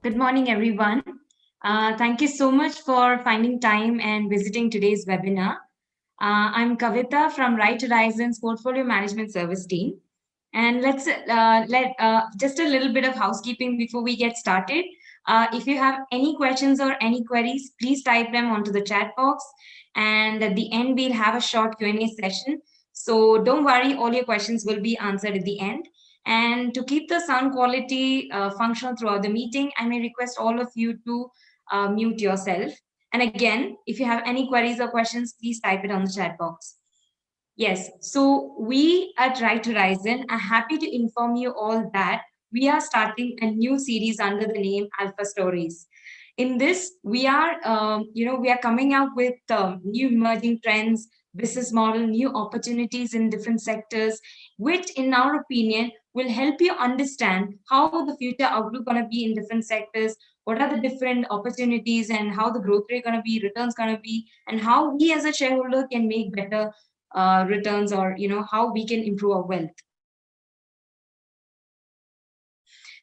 Good morning, everyone. Thank you so much for finding time and visiting today's webinar. I'm Kavita from Right Horizons Portfolio Management Service team. And let's let just a little bit of housekeeping before we get started. If you have any questions or any queries, please type them onto the chat box. And at the end, we'll have a short Q&A session. So don't worry, all your questions will be answered at the end. And to keep the sound quality functional throughout the meeting, I may request all of you to mute yourself. And again, if you have any queries or questions, please type it on the chat box. Yes, so we at Right Horizon are happy to inform you all that we are starting a new series under the name Alpha Stories. In this, we are coming out with new emerging trends, business model, new opportunities in different sectors, which, in our opinion, will help you understand how the future outlook going to be in different sectors, what are the different opportunities, and how the growth rate going to be, returns going to be, and how we as a shareholder can make better returns, or how we can improve our wealth.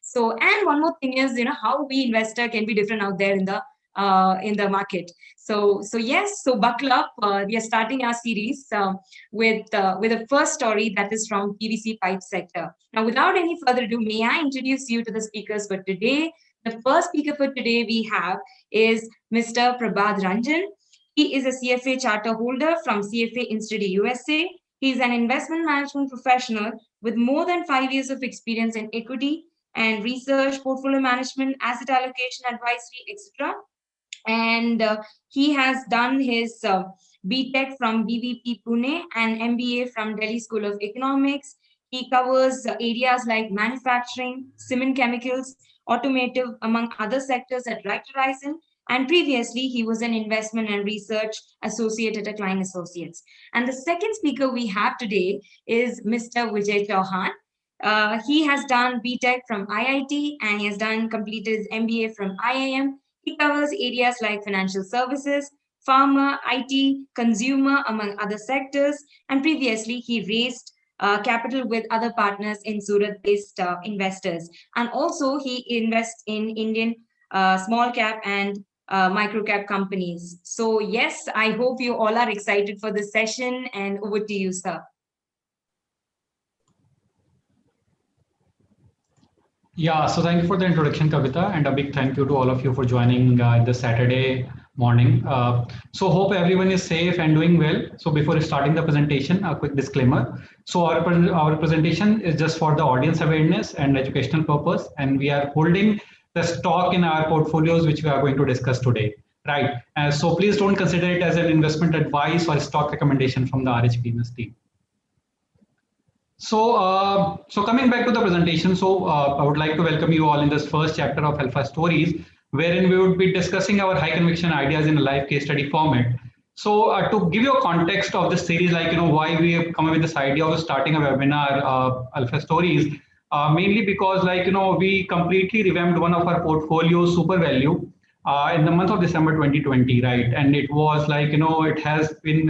So, and one more thing is, how we investor can be different out there in the market. So yes, so buckle up. We are starting our series with the first story that is from PVC pipe sector. Now, without any further ado, may I introduce you to the speakers for today. The first speaker for today we have is Mr. Prabhat Ranjan. He is a CFA charter holder from CFA Institute USA. He is an investment management professional with more than 5 years of experience in equity and research, portfolio management, asset allocation, advisory, etc. And he has done his BTech from BVP Pune and MBA from Delhi School of Economics. He covers areas like manufacturing, cement chemicals, automotive, among other sectors at Right Horizon. And previously, he was an investment and research associate at Klein Associates. And the second speaker we have today is Mr. Vijay Chauhan. He has done BTech from IIT and he has completed his MBA from IIM. He covers areas like financial services, pharma, IT, consumer, among other sectors. And previously, he raised capital with other partners in Surat-based investors. And also, he invests in Indian small cap and micro cap companies. So yes, I hope you all are excited for this session, and over to you, sir. Yeah, so thank you for the introduction, Kavita, and a big thank you to all of you for joining this Saturday morning. So hope everyone is safe and doing well. So before starting the presentation, a quick disclaimer. So our presentation is just for the audience awareness and educational purpose, and we are holding the stock in our portfolios, which we are going to discuss today, right? So please don't consider it as an investment advice or stock recommendation from the RHPMS team. So coming back to the presentation, I would like to welcome you all in this first chapter of Alpha Stories, wherein we would be discussing our high conviction ideas in a live case study format. So to give you a context of this series, why we have come up with this idea of starting a webinar, Alpha Stories, mainly because we completely revamped one of our portfolios, Super Value, in the month of December 2020, right? And it was it has been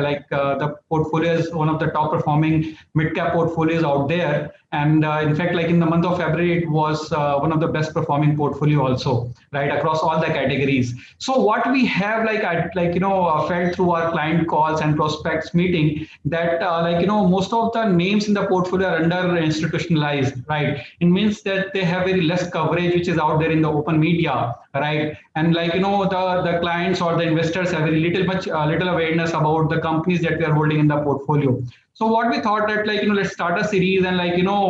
the portfolio is one of the top performing mid cap portfolios out there. And in fact, in the month of February, it was one of the best performing portfolio also, right, across all the categories. So what we have felt through our client calls and prospects meeting that most of the names in the portfolio are under institutionalized, right? It means that they have very less coverage, which is out there in the open media, right? And the clients or the investors have very little awareness about the companies that we are holding in the portfolio. So what we thought that let's start a series and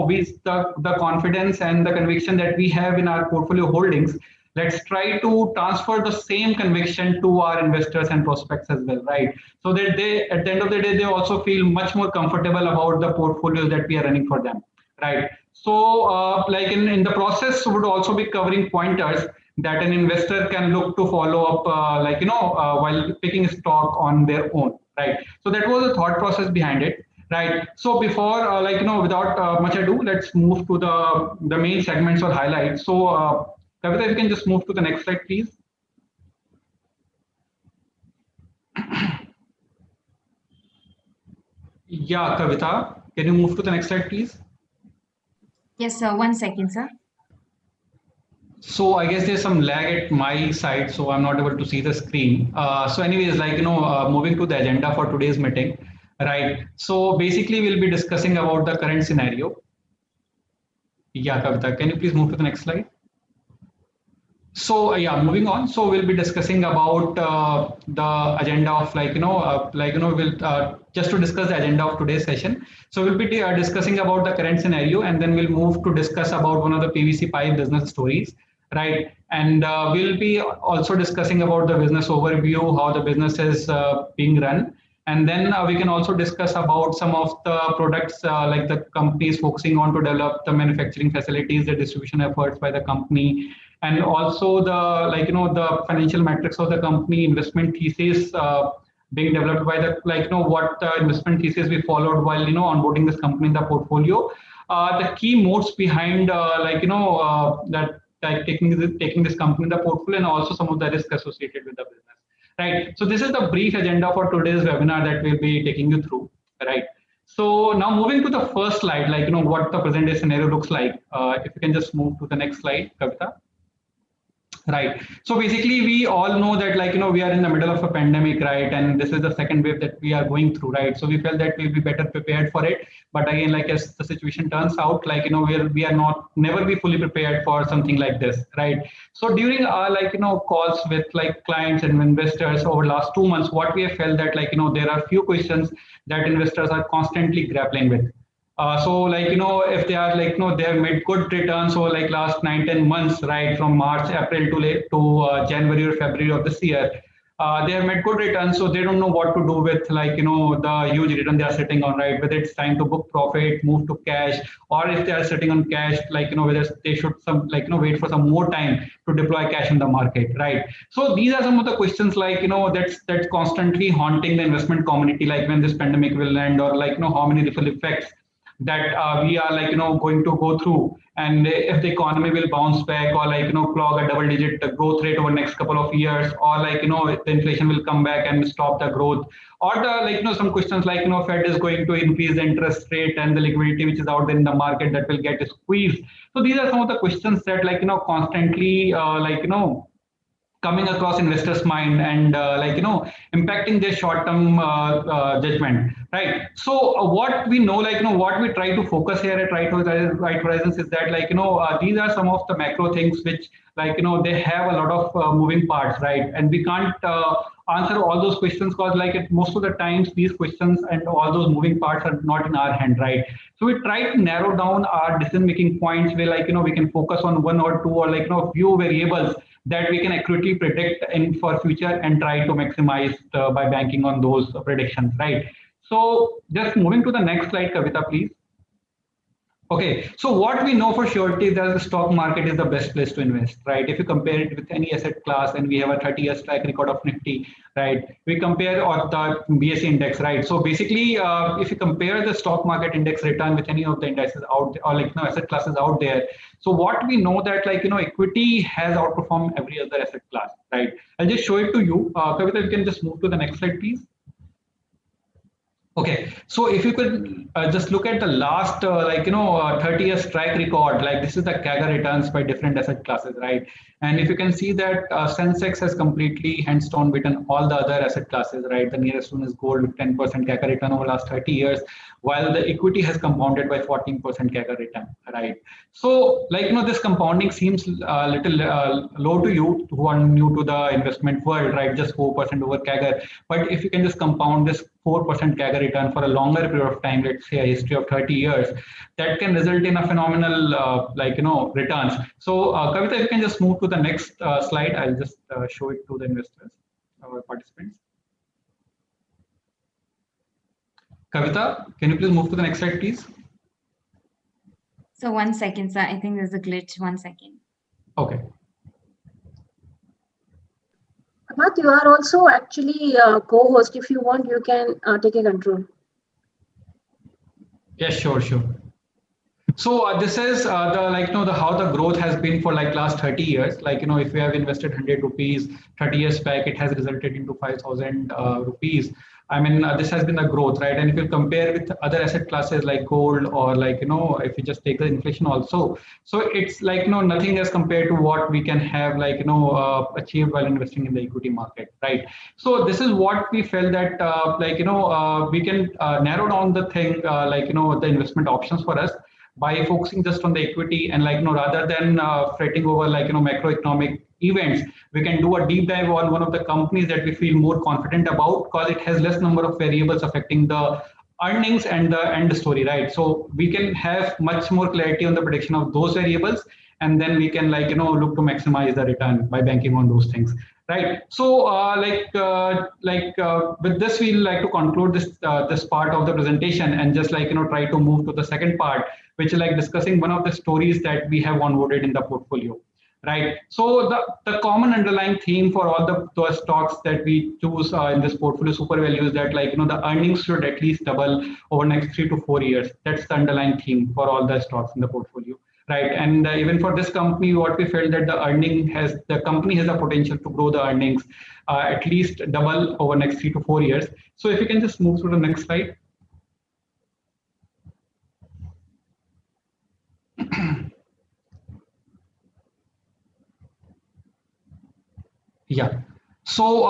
with the confidence and the conviction that we have in our portfolio holdings, let's try to transfer the same conviction to our investors and prospects as well, right? So that they, at the end of the day, they also feel much more comfortable about the portfolios that we are running for them, right? So in the process, would also be covering pointers that an investor can look to follow up, while picking stock on their own, right? So that was the thought process behind it. Right. So before, without much ado, let's move to the main segments or highlights. So, Kavita, if you can just move to the next slide, please. Yeah, Kavita, can you move to the next slide, please? Yes, sir. 1 second, sir. So I guess there's some lag at my side, so I'm not able to see the screen. So anyways, moving to the agenda for today's meeting, right? So basically, we'll be discussing about the current scenario. Yeah, Kavita, can you please move to the next slide? So yeah, moving on. So we'll be discussing about the agenda of we'll just to discuss the agenda of today's session. So we'll be discussing about the current scenario, and then we'll move to discuss about one of the PVC pipe business stories, right? And we'll be also discussing about the business overview, how the business is being run, and then we can also discuss about some of the products like the company is focusing on to develop the manufacturing facilities, the distribution efforts by the company, and also the the financial metrics of the company, investment thesis being developed by the what investment thesis we followed while onboarding this company in the portfolio, the key modes behind that taking this company in the portfolio, and also some of the risk associated with the business, right? So this is the brief agenda for today's webinar that we'll be taking you through, right? So now moving to the first slide, what the present day scenario looks like. If you can just move to the next slide, Kavita. Right. So basically, we all know that we are in the middle of a pandemic, right? And this is the second wave that we are going through, right? So we felt that we'll be better prepared for it. But again, as the situation turns out, we are not never be fully prepared for something like this, right? So during our calls with clients and investors over last 2 months, what we have felt that there are few questions that investors are constantly grappling with. If they are they have made good returns over last 9-10 months, right, from March, April to January or February of this year, they have made good returns, so they don't know what to do with the huge return they are sitting on, right? Whether it's time to book profit, move to cash, or if they are sitting on cash, whether they should wait for some more time to deploy cash in the market, right? So these are some of the questions that's constantly haunting the investment community, like when this pandemic will end, or how many ripple effects that we are going to go through, and if the economy will bounce back, or clog a double digit growth rate over next couple of years, or the inflation will come back and stop the growth, or the some questions Fed is going to increase the interest rate, and the liquidity which is out there in the market that will get squeezed. So these are some of the questions that constantly coming across investors mind, and impacting their short term judgment, right? So what we know, what we try to focus here at Right Horizons is that these are some of the macro things which they have a lot of moving parts, right? And we can't answer all those questions, because most of the times these questions and all those moving parts are not in our hand, right? So we try to narrow down our decision making points where we can focus on one or two, or few variables that we can accurately predict in for future, and try to maximize by banking on those predictions, right? So just moving to the next slide, Kavita, please. Okay, so what we know for surety that the stock market is the best place to invest, right? If you compare it with any asset class, and we have a 30 years track record of Nifty, right? We compare or the BSE index, right? So basically, if you compare the stock market index return with any of the indices out there, or asset classes out there, so what we know that equity has outperformed every other asset class, right? I'll just show it to you. Kavita, you can just move to the next slide, please. Okay, so if you could just look at the last 30 years track record, this is the CAGR returns by different asset classes, right? And if you can see that Sensex has completely hands down beaten all the other asset classes, right? The nearest one is gold with 10% CAGR return over the last 30 years, while the equity has compounded by 14% CAGR return, right? So this compounding seems a little low to you who are new to the investment world, right? Just 4% over CAGR. But if you can just compound this 4% CAGR return for a longer period of time, let's say a history of 30 years, that can result in a phenomenal returns. So Kavita, if you can just move to the next slide, I'll just show it to the investors, our participants. Kavita, can you please move to the next slide, please? So 1 second, sir. I think there's a glitch. 1 second. Okay. Amat, you are also actually co-host. If you want, you can take a control. Yes, sure. So this is the how the growth has been for like last 30 years. Like if we have invested 100 rupees 30 years back, it has resulted into 5,000 rupees. I mean, this has been the growth, right? And if you compare with other asset classes like gold, or like if you just take the inflation also, so it's like nothing as compared to what we can have achieved while investing in the equity market, right? So this is what we felt that we can narrow down the thing the investment options for us by focusing just on the equity, and rather than fretting over macroeconomic events, we can do a deep dive on one of the companies that we feel more confident about, because it has less number of variables affecting the earnings and the end story, right? So we can have much more clarity on the prediction of those variables, and then we can look to maximize the return by banking on those things, right? So with this, we'll like to conclude this part of the presentation, and just try to move to the second part, which is like discussing one of the stories that we have onboarded in the portfolio, right? So the common underlying theme for all the stocks that we choose in this portfolio super value is that the earnings should at least double over next 3 to 4 years. That's the underlying theme for all the stocks in the portfolio, right? And even for this company, what we felt that the company has the potential to grow the earnings at least double over next 3 to 4 years. So if you can just move to the next slide. Yeah. So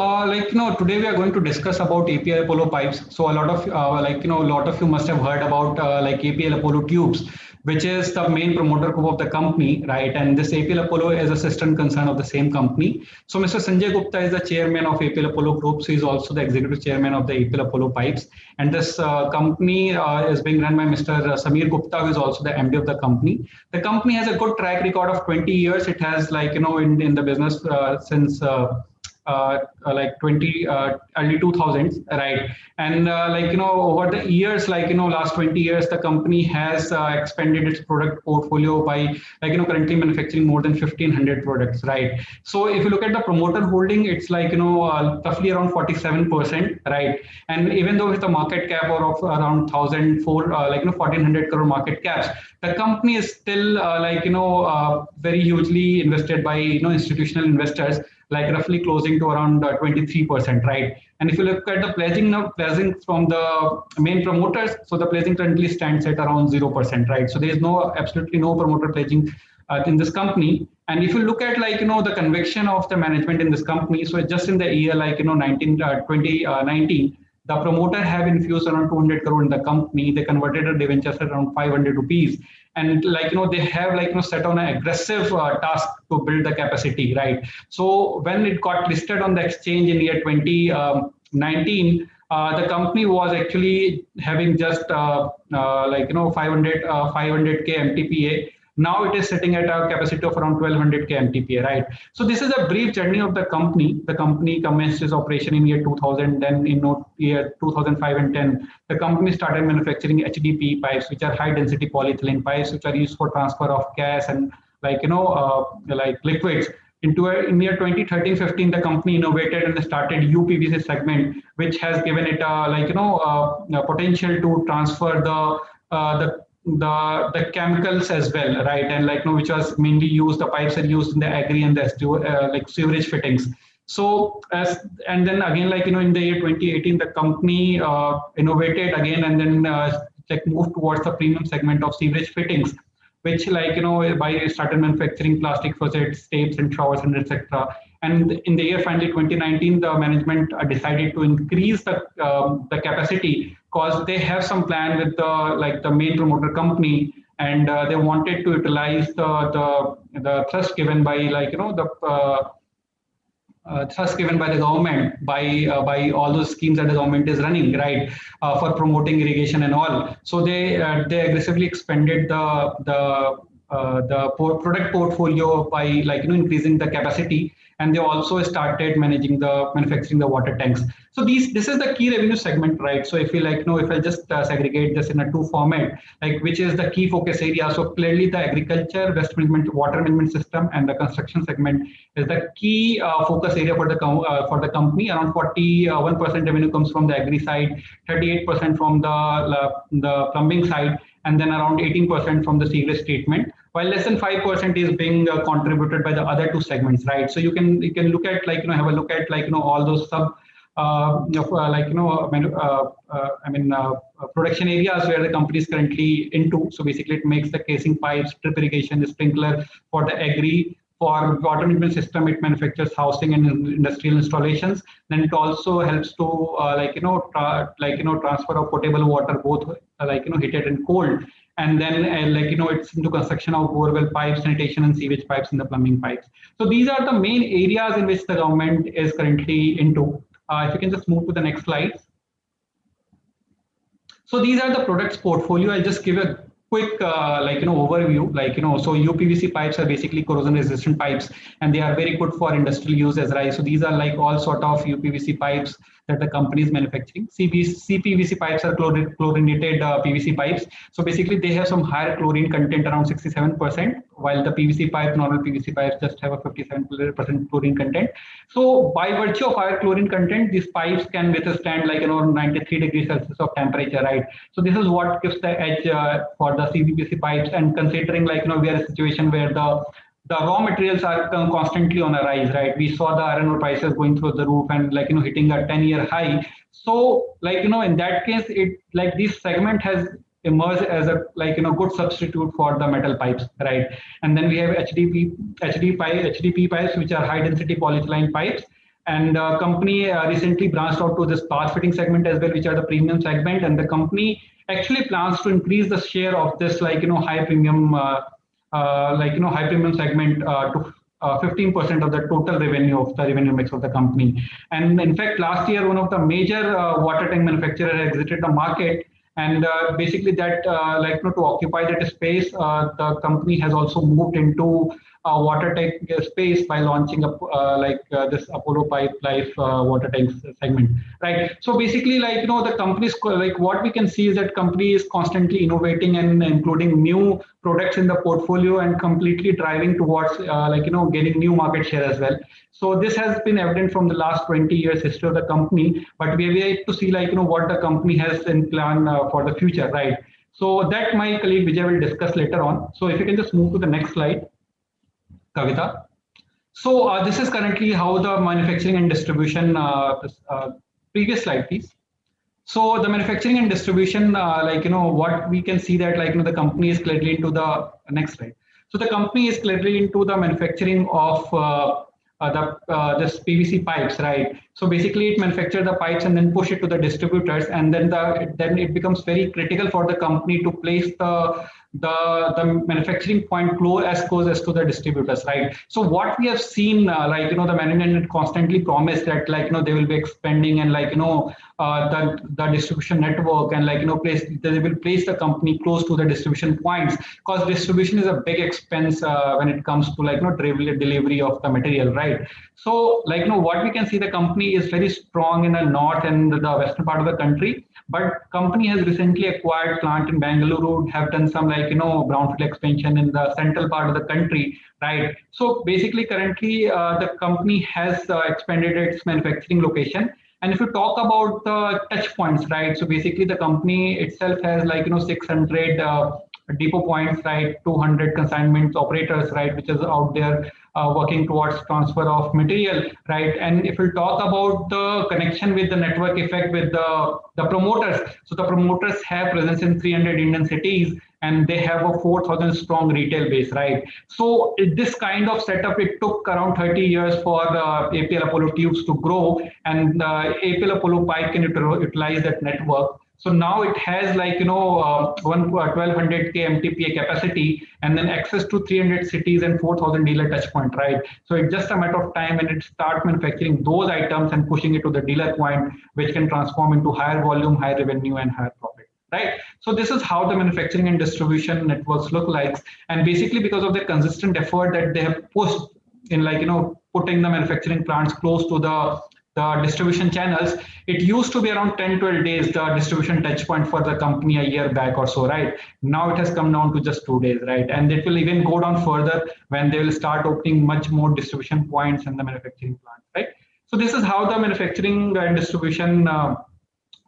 today we are going to discuss about APL Apollo pipes. So a lot of lot of you must have heard about APL Apollo tubes, which is the main promoter group of the company, right? And this APL Apollo is a sister concern of the same company. So Mr. Sanjay Gupta is the chairman of APL Apollo Group. So he's also the executive chairman of the APL Apollo Pipes. And this company is being run by Mr. Samir Gupta, who is also the MD of the company. The company has a good track record of 20 years. It has in the business since early 2000s, right? And over the years, last 20 years, the company has expanded its product portfolio by currently manufacturing more than 1,500 products, right? So if you look at the promoter holding, it's roughly around 47%, right? And even though with the market cap of around 1,400 crore market caps, the company is still very hugely invested by institutional investors, roughly closing to around 23%, right? And if you look at the pledging from the main promoters, so the pledging currently stands at around 0%, right? So there is absolutely no promoter pledging in this company. And if you look at the conviction of the management in this company, so just in the year 2019, the promoter have infused around 200 crore in the company. They converted a debenture at around 500 rupees. And they have set on an aggressive task to build the capacity, right? So when it got listed on the exchange in year 2019, the company was actually having just 500k MTPA. Now it is sitting at a capacity of around 1200k MTPA, right? So this is a brief journey of the company. The company commenced its operation in year 2000. Then in year 2005 and 10, the company started manufacturing HDPE pipes, which are high density polyethylene pipes, which are used for transfer of gas and liquids. In year 2013-15, the company innovated and started UPVC segment, which has given it a potential to transfer the chemicals as well, right? And which was mainly used, the pipes are used in the agri and the sewerage fittings. So and then again in the year 2018, the company innovated again, and then moved towards the premium segment of sewerage fittings, which by started manufacturing plastic faucets, tapes and showers and etc. And in the year finally 2019, the management decided to increase the capacity, because they have some plan with the main promoter company, and they wanted to utilize the thrust given by thrust given by the government by all those schemes that the government is running, right, for promoting irrigation and all. So they aggressively expanded the product portfolio by increasing the capacity. and they also started manufacturing the water tanks. So this is the key revenue segment, right? So if we if I just segregate this in a two format, like which is the key focus area. So clearly the agriculture, waste management, water management system, and the construction segment is the key focus area for the company. Around 41% revenue comes from the agri side, 38% from the plumbing side, and then around 18% from the sewage treatment, while less than 5% is being contributed by the other two segments, right? So you can look at have a look at all those sub production areas where the company is currently into. So basically it makes the casing pipes, drip irrigation, sprinkler for the agri. For water management system, it manufactures housing and industrial installations. Then it also helps to transfer of potable water, both heated and cold. And then it's into construction of borewell pipes, sanitation and sewage pipes, and the plumbing pipes. So these are the main areas in which the government is currently into. If you can just move to the next slide. So these are the products portfolio. I'll just give a quick overview. So UPVC pipes are basically corrosion resistant pipes, and they are very good for industrial use as well. So these are like all sort of UPVC pipes that the company is manufacturing. CPVC pipes are chlorinated PVC pipes. So basically they have some higher chlorine content, around 67%, while the PVC pipe, normal PVC pipes, just have a 57% chlorine content. So by virtue of higher chlorine content, these pipes can withstand 93 degrees Celsius of temperature, right? So this is what gives the edge for the CPVC pipes. And considering we are in a situation where the raw materials are constantly on a rise, right? We saw the iron ore prices going through the roof and hitting a 10-year high. So in that case, this segment has emerged as a good substitute for the metal pipes, right? And then we have HDP pipes, which are high density polyethylene pipes. And the company recently branched out to this path fitting segment as well, which are the premium segment. And the company actually plans to increase the share of this high premium segment to 15% of the total revenue of the revenue mix of the company. And in fact, last year, one of the major water tank manufacturer exited the market. And basically that, to occupy that space, the company has also moved into water tank space by launching this Apollo Pipe Life water tank segment, right? So basically, the company's what we can see is that company is constantly innovating and including new products in the portfolio and completely driving towards getting new market share as well. So this has been evident from the last 20 years history of the company, but we are yet to see what the company has in plan for the future, right? So that my colleague Vijay will discuss later on. So if you can just move to the next slide, Kavita. So this is currently how the manufacturing and distribution, previous slide please. So the manufacturing and distribution, what we can see that the company is clearly into the next slide. So the company is clearly into the manufacturing of this PVC pipes, right? So basically it manufactures the pipes and then push it to the distributors, and then it becomes very critical for the company to place the manufacturing point close as to the distributors, right? So what we have seen, the management constantly promised that they will be expanding and the distribution network and they will place the company close to the distribution points, because distribution is a big expense when it comes to delivery of the material, right? So what we can see, the company is very strong in the north and the western part of the country, but company has recently acquired plant in Bangalore, have done some brownfield expansion in the central part of the country, right? So basically currently the company has expanded its manufacturing location. And if you talk about the touch points, right? So basically the company itself has 600 depot points, right? 200 consignment operators, right? Which is out there working towards transfer of material, right? And if we talk about the connection with the network effect with the promoters, so the promoters have presence in 300 Indian cities, and they have a 4,000 strong retail base, right? So this kind of setup, it took around 30 years for APL Apollo tubes to grow, and APL Apollo pipe can utilize that network. So now it has 1200 KMTPA capacity, and then access to 300 cities and 4,000 dealer touch point, right? So it's just a matter of time when it start manufacturing those items and pushing it to the dealer point, which can transform into higher volume, higher revenue, and higher profit, right? So this is how the manufacturing and distribution networks look like. And basically because of the consistent effort that they have pushed in putting the manufacturing plants close to the distribution channels. It used to be around 10-12 days, the distribution touch point for the company a year back or so, right? Now it has come down to just 2 days, right? And it will even go down further when they will start opening much more distribution points in the manufacturing plant, right? So this is how the manufacturing and distribution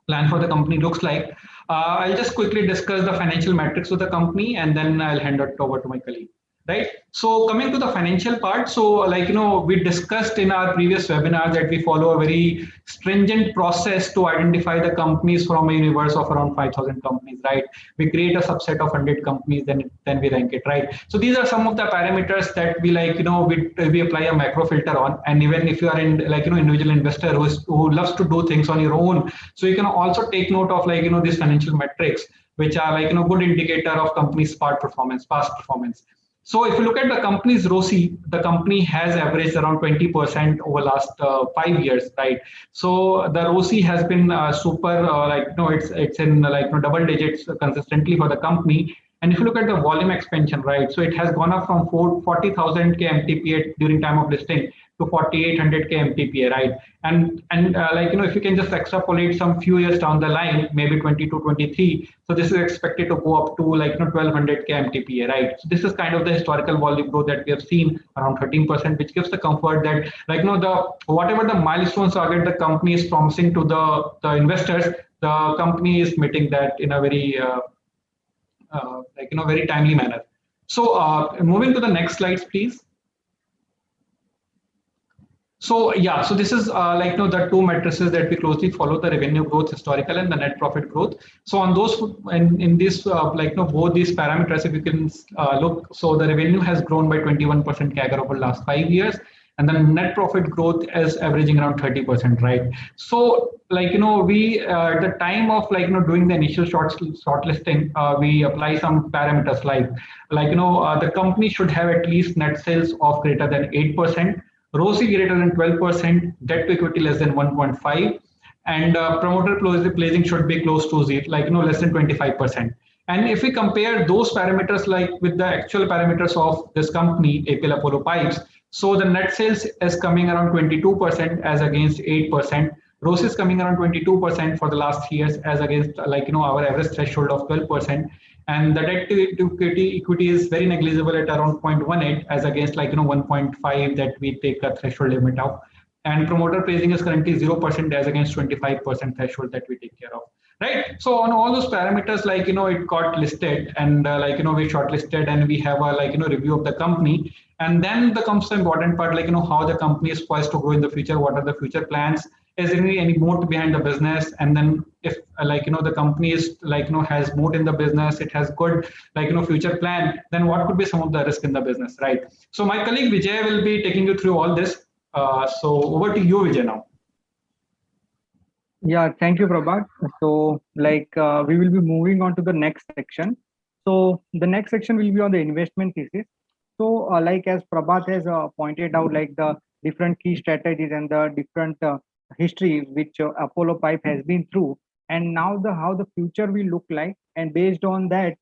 plan for the company looks like. I'll just quickly discuss the financial metrics of the company, and then I'll hand it over to my colleague. Right. So coming to the financial part, so like we discussed in our previous webinar that we follow a very stringent process to identify the companies from a universe of around 5,000 companies. Right. We create a subset of 100 companies, then we rank it. Right. So these are some of the parameters that we we apply a macro filter on. And even if you are in individual investor who loves to do things on your own, so you can also take note of these financial metrics, which are good indicator of company's past performance. So if you look at the company's ROCE, the company has averaged around 20% over last 5 years, right? So the ROCE has been super, it's in double digits consistently for the company. And if you look at the volume expansion, right, so it has gone up from 40,000 KMTPA during time of listing to 4,800 KMTPA, right? And if you can just extrapolate some few years down the line, maybe 22, 23, so this is expected to go up to 1,200 KMTPA, right? So this is kind of the historical volume growth that we have seen around 13%, which gives the comfort that whatever the milestones target the company is promising to the investors, the company is meeting that in a very very timely manner. So moving to the next slides, please. So yeah, so this is the two matrices that we closely follow: the revenue growth historical and the net profit growth. So on those in this both these parameters, if you can look, so the revenue has grown by 21% CAGR over the last 5 years, and the net profit growth is averaging around 30%, right? So we at the time of doing the initial shortlisting, we apply some parameters the company should have at least net sales of greater than 8%, ROCE greater than 12%, debt to equity less than 1.5, and promoter placing should be close to zero, less than 25%. And if we compare those parameters with the actual parameters of this company, APL Apollo Pipes, so the net sales is coming around 22% as against 8%. ROCE is coming around 22% for the last years as against our average threshold of 12%. And the debt to equity is very negligible at around 0.18 as against 1.5 that we take a threshold limit of. And promoter placing is currently 0% as against 25% threshold that we take care of. Right. So on all those parameters, it got listed, and we shortlisted, and we have a review of the company. And then comes the important part, how the company is poised to grow in the future. What are the future plans? Is there any moat behind the business? And then if the company is has moat in the business, it has good future plan, then what could be some of the risk in the business, right? So my colleague Vijay will be taking you through all this. So over to you, Vijay, now. Yeah, thank you, Prabhat. So we will be moving on to the next section. So the next section will be on the investment thesis. So as Prabhat has pointed out, the different key strategies and the different history which Apollo Pipe has been through, and now how the future will look like, and based on that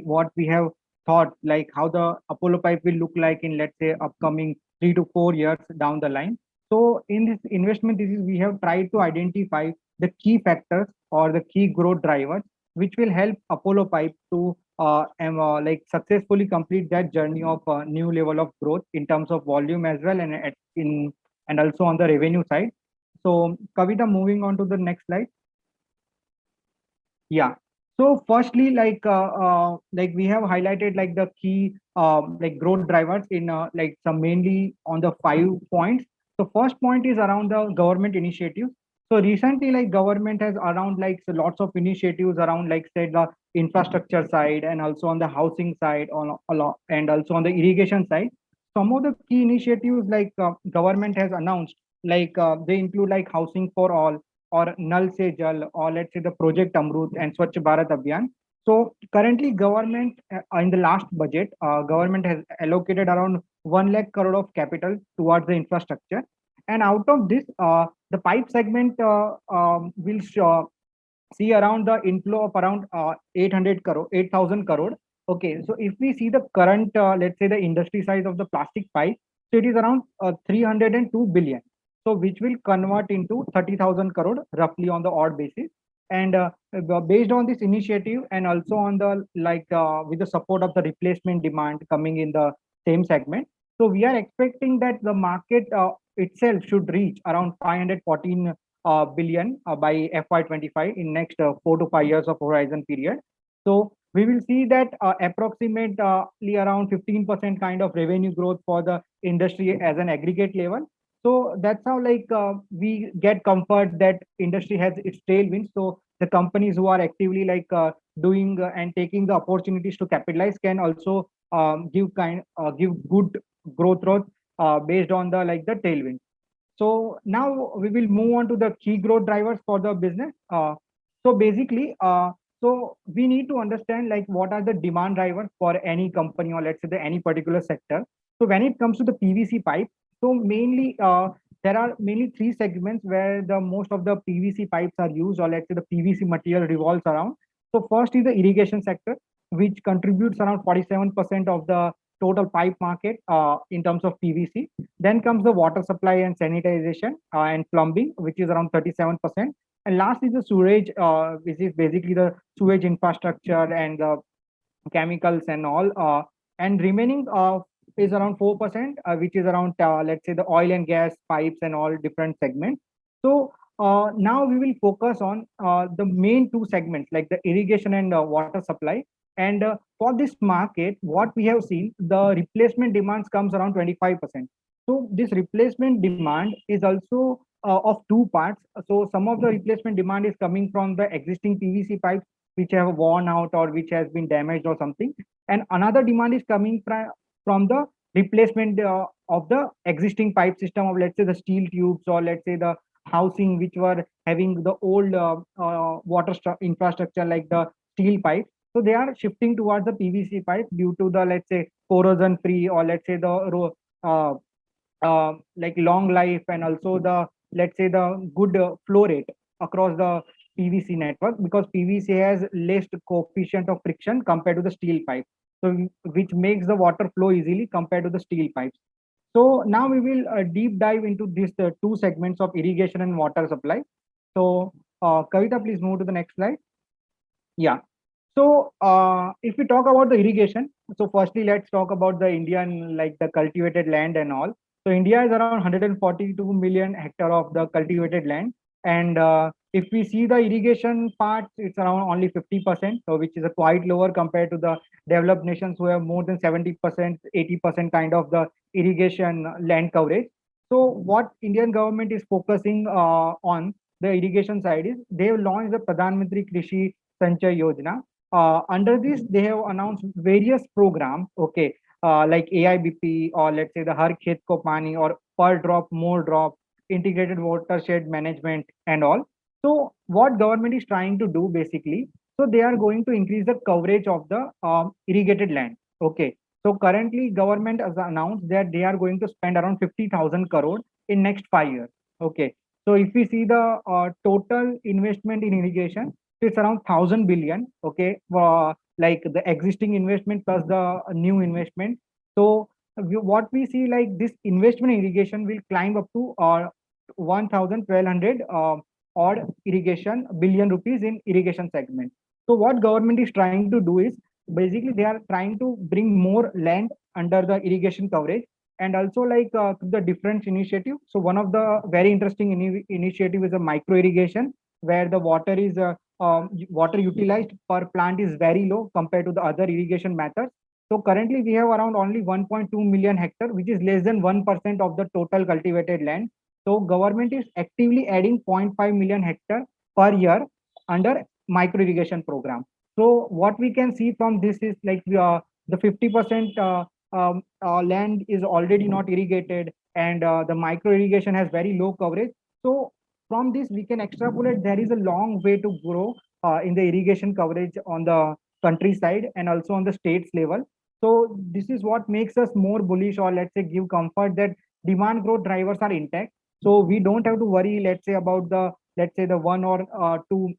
what we have thought, how the Apollo Pipe will look like in, let's say, upcoming 3 to 4 years down the line. So in this investment thesis, we have tried to identify the key factors or the key growth drivers which will help Apollo Pipe to successfully complete that journey of a new level of growth in terms of volume as well, and also on the revenue side. So Kavita, moving on to the next slide. Yeah. So firstly, we have highlighted the key growth drivers in some mainly on the 5 points. So first point is around the government initiatives. So recently, government has around so lots of initiatives around say the infrastructure side, and also on the housing side, and also on the irrigation side. Some of the key initiatives government has announced, they include housing for all, or Nal Se Jal, or let's say the Project Amrut and Swachh Bharat Abhiyan. So currently government in the last budget, government has allocated around 1 lakh crore of capital towards the infrastructure. And out of this, the pipe segment will see around the inflow of around 8,000 crore. Okay, so if we see the current, let's say the industry size of the plastic pipe, So it is around 302 billion. So which will convert into 30,000 crore roughly on the odd basis. And based on this initiative and also on the with the support of the replacement demand coming in the same segment, so we are expecting that the market itself should reach around 514 billion by FY25 in next 4 to 5 years of horizon period. So we will see that approximately around 15% kind of revenue growth for the industry as an aggregate level. So that's how we get comfort that industry has its tailwinds. So the companies who are actively doing and taking the opportunities to capitalize can also give good growth rate based on the tailwind. So now we will move on to the key growth drivers for the business. So basically, so we need to understand what are the demand drivers for any company, or let's say any particular sector. So when it comes to the PVC pipe, so mainly there are mainly three segments where the most of the PVC pipes are used, or let's say the PVC material revolves around. So first is the irrigation sector, which contributes around 47% of the total pipe market in terms of PVC. Then comes the water supply and sanitization and plumbing, which is around 37%. And last is the sewage, which is basically the sewage infrastructure and the chemicals and all. And remaining is around 4%, which is around, let's say, the oil and gas pipes and all different segments. So now we will focus on the main two segments, like the irrigation and water supply. And for this market, what we have seen, the replacement demands comes around 25%. So this replacement demand is also of two parts. So some of the replacement demand is coming from the existing PVC pipes which have worn out or which has been damaged or something. And another demand is coming from the replacement of the existing pipe system of, let's say, the steel tubes, or let's say the housing which were having the old water infrastructure like the steel pipe. So they are shifting towards the PVC pipe due to the, let's say, corrosion free, or let's say the long life, and also the, let's say, the good flow rate across the PVC network, because PVC has less coefficient of friction compared to the steel pipe. So which makes the water flow easily compared to the steel pipes. So now we will deep dive into these two segments of irrigation and water supply. So Kavita, please move to the next slide. Yeah. So if we talk about the irrigation, so firstly, let's talk about the Indian, the cultivated land and all. So India is around 142 million hectare of the cultivated land. And if we see the irrigation part, it's around only 50%, so which is a quite lower compared to the developed nations who have more than 70%, 80% kind of the irrigation land coverage. So what Indian government is focusing on the irrigation side is they have launched the Pradhan Mantri Krishi Sanchay Yojana. Under this, they have announced various programs, okay, like AIBP, or let's say the Har Khet Ko Pani, or per drop, more drop, integrated watershed management and all. So what government is trying to do basically, so they are going to increase the coverage of the irrigated land. Okay. So currently government has announced that they are going to spend around 50,000 crore in next 5 years. Okay. So if we see the total investment in irrigation, it's around 1,000 billion. Okay. Like the existing investment plus the new investment. So what we see, like this investment in irrigation will climb up to 1,1200 odd irrigation billion rupees in irrigation segment. So what government is trying to do is basically they are trying to bring more land under the irrigation coverage, and also the different initiative. So one of the very interesting initiative is a micro irrigation, where the water is water utilized per plant is very low compared to the other irrigation methods. So currently we have around only 1.2 million hectare, which is less than 1% of the total cultivated land. So government is actively adding 0.5 million hectare per year under micro irrigation program. So what we can see from this is the 50% land is already not irrigated, and the micro irrigation has very low coverage. So from this we can extrapolate there is a long way to grow in the irrigation coverage on the countryside and also on the states level. So this is what makes us more bullish, or let's say give comfort that demand growth drivers are intact. So we don't have to worry, let's say, about the 1 or 2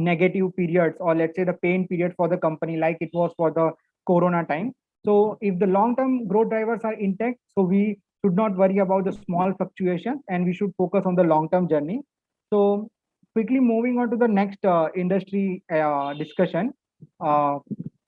negative periods, or let's say the pain period for the company like it was for the corona time. So if the long-term growth drivers are intact, so we should not worry about the small fluctuations, and we should focus on the long-term journey. So quickly moving on to the next industry discussion. Uh,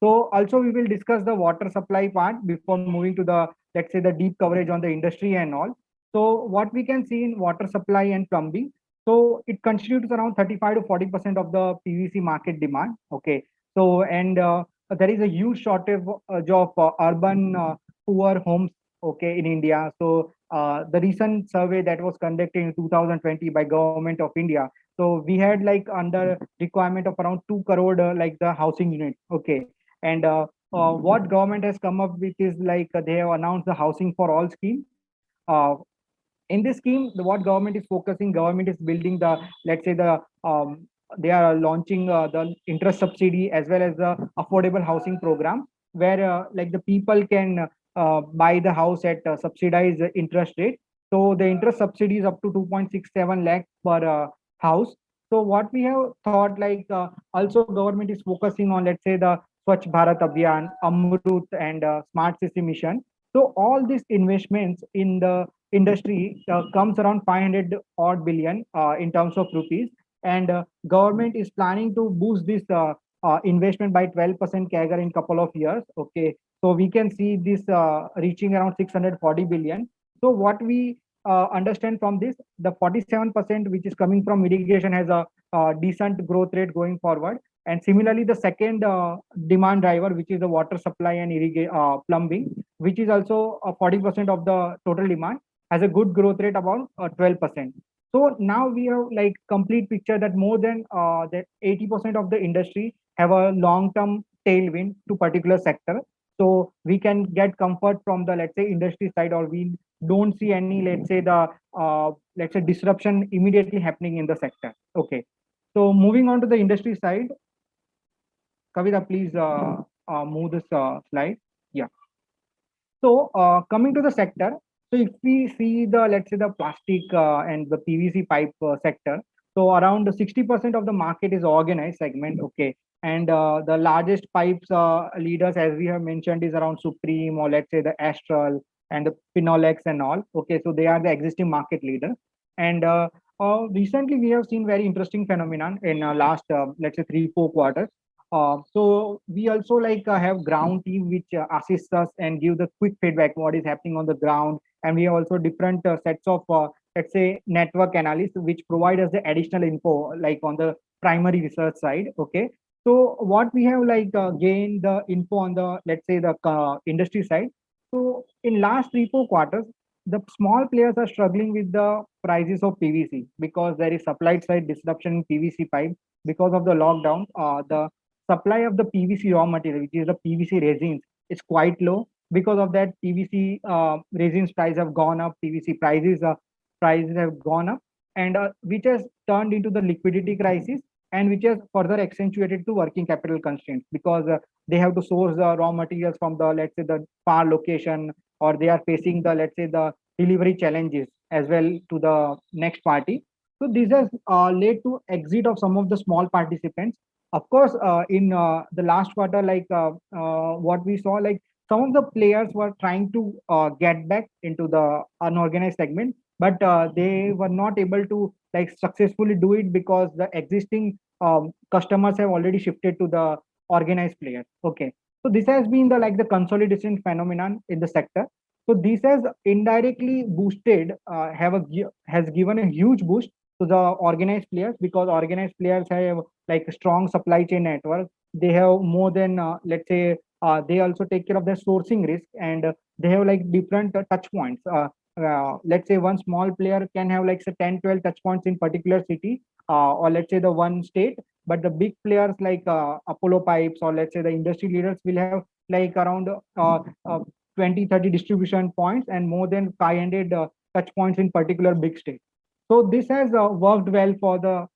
so also we will discuss the water supply part before moving to the, let's say, the deep coverage on the industry and all. So what we can see in water supply and plumbing, so it constitutes around 35 to 40% of the PVC market demand. Okay. So, and there is a huge shortage of urban poor homes, okay, in India. So the recent survey that was conducted in 2020 by Government of India, so we had like under requirement of around 2 crore like the housing unit, okay. And what government has come up with is like they have announced the housing for all scheme. In this scheme, what government is focusing, government is building the, let's say, the they are launching the interest subsidy as well as the affordable housing program, where like the people can buy the house at subsidized interest rate. So the interest subsidy is up to 2.67 lakh per house. So what we have thought, like also government is focusing on, let's say, the Swachh Bharat Abhiyan, Amrut, and Smart City Mission. So all these investments in the industry comes around 500 odd billion in terms of rupees, and government is planning to boost this investment by 12% CAGR in couple of years. Okay, so we can see this reaching around 640 billion. So what we understand from this, the 47% which is coming from irrigation has a decent growth rate going forward. And similarly, the second demand driver, which is the water supply and plumbing, which is also 40% of the total demand, has a good growth rate about 12%. So now we have like complete picture that more than that 80% of the industry have a long-term tailwind to particular sector. So we can get comfort from the, let's say, industry side, or we don't see any, let's say, the let's say disruption immediately happening in the sector. Okay. So moving on to the industry side, Kavita, please move this slide. Yeah. So coming to the sector, so if we see the, let's say, the plastic and the PVC pipe sector, so around 60% of the market is organized segment, okay. And the largest pipes leaders, as we have mentioned, is around Supreme, or let's say the Astral and the Pinolex and all. Okay, so they are the existing market leader. And recently we have seen very interesting phenomenon in last, let's say, 3-4 quarters. So we also like have ground team which assists us and give the quick feedback what is happening on the ground, and we have also different sets of let's say network analysts which provide us the additional info like on the primary research side. Okay, so what we have like gained the info on the, let's say, the industry side. So in last 3-4 quarters, the small players are struggling with the prices of PVC because there is supply side disruption in PVC pipe because of the lockdown. The supply of the PVC raw material, which is the PVC resins, is quite low. Because of that, PVC resins price have gone up, PVC prices have gone up, and which has turned into the liquidity crisis, and which has further accentuated to working capital constraints because they have to source the raw materials from the, let's say, the far location, or they are facing the, let's say, the delivery challenges as well to the next party. So this has led to exit of some of the small participants. Of course, in the last quarter, like what we saw, like some of the players were trying to get back into the unorganized segment, but they were not able to like successfully do it because the existing customers have already shifted to the organized players. Okay, so this has been the like the consolidation phenomenon in the sector. So this has indirectly boosted, has given a huge boost to the organized players because organized players have like a strong supply chain network. They have more than let's say they also take care of their sourcing risk, and they have like different touch points. Let's say one small player can have like say 10-12 touch points in particular city, or let's say the one state, but the big players like Apollo Pipes, or let's say the industry leaders, will have like around 20-30 distribution points and more than 500 touch points in particular big state. So this has worked well for the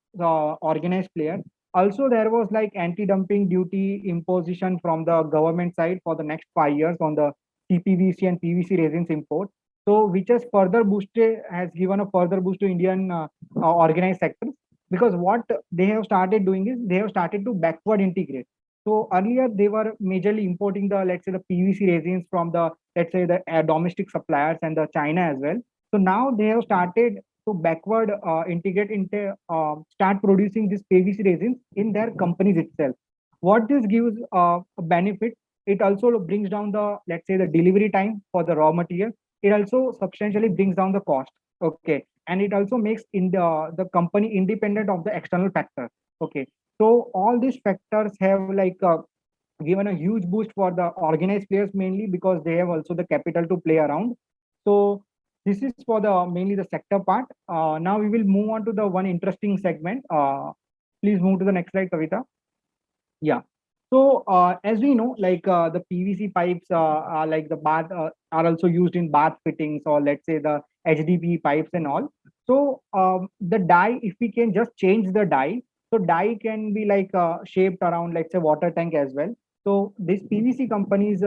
organized player. Also, there was like anti-dumping duty imposition from the government side for the next 5 years on the CPVC and PVC resins import. So which has further boosted, has given a further boost to Indian organized sectors, because what they have started doing is they have started to backward integrate. So earlier they were majorly importing the, let's say, the PVC resins from the, let's say, the domestic suppliers and the China as well. So now they have started to backward integrate into start producing these PVC resins in their companies itself. What this gives a benefit, it also brings down the, let's say, the delivery time for the raw material. It also substantially brings down the cost. Okay, and it also makes in the company independent of the external factors. Okay, so all these factors have like given a huge boost for the organized players, mainly because they have also the capital to play around. So this is for the mainly the sector part. Now we will move on to the one interesting segment. Please move to the next slide, Kavita. Yeah. So as we know, like the PVC pipes are like the bath are also used in bath fittings, or let's say the HDPE pipes and all. So the dye, if we can just change the dye, so dye can be like shaped around, let's say, water tank as well. So these PVC companies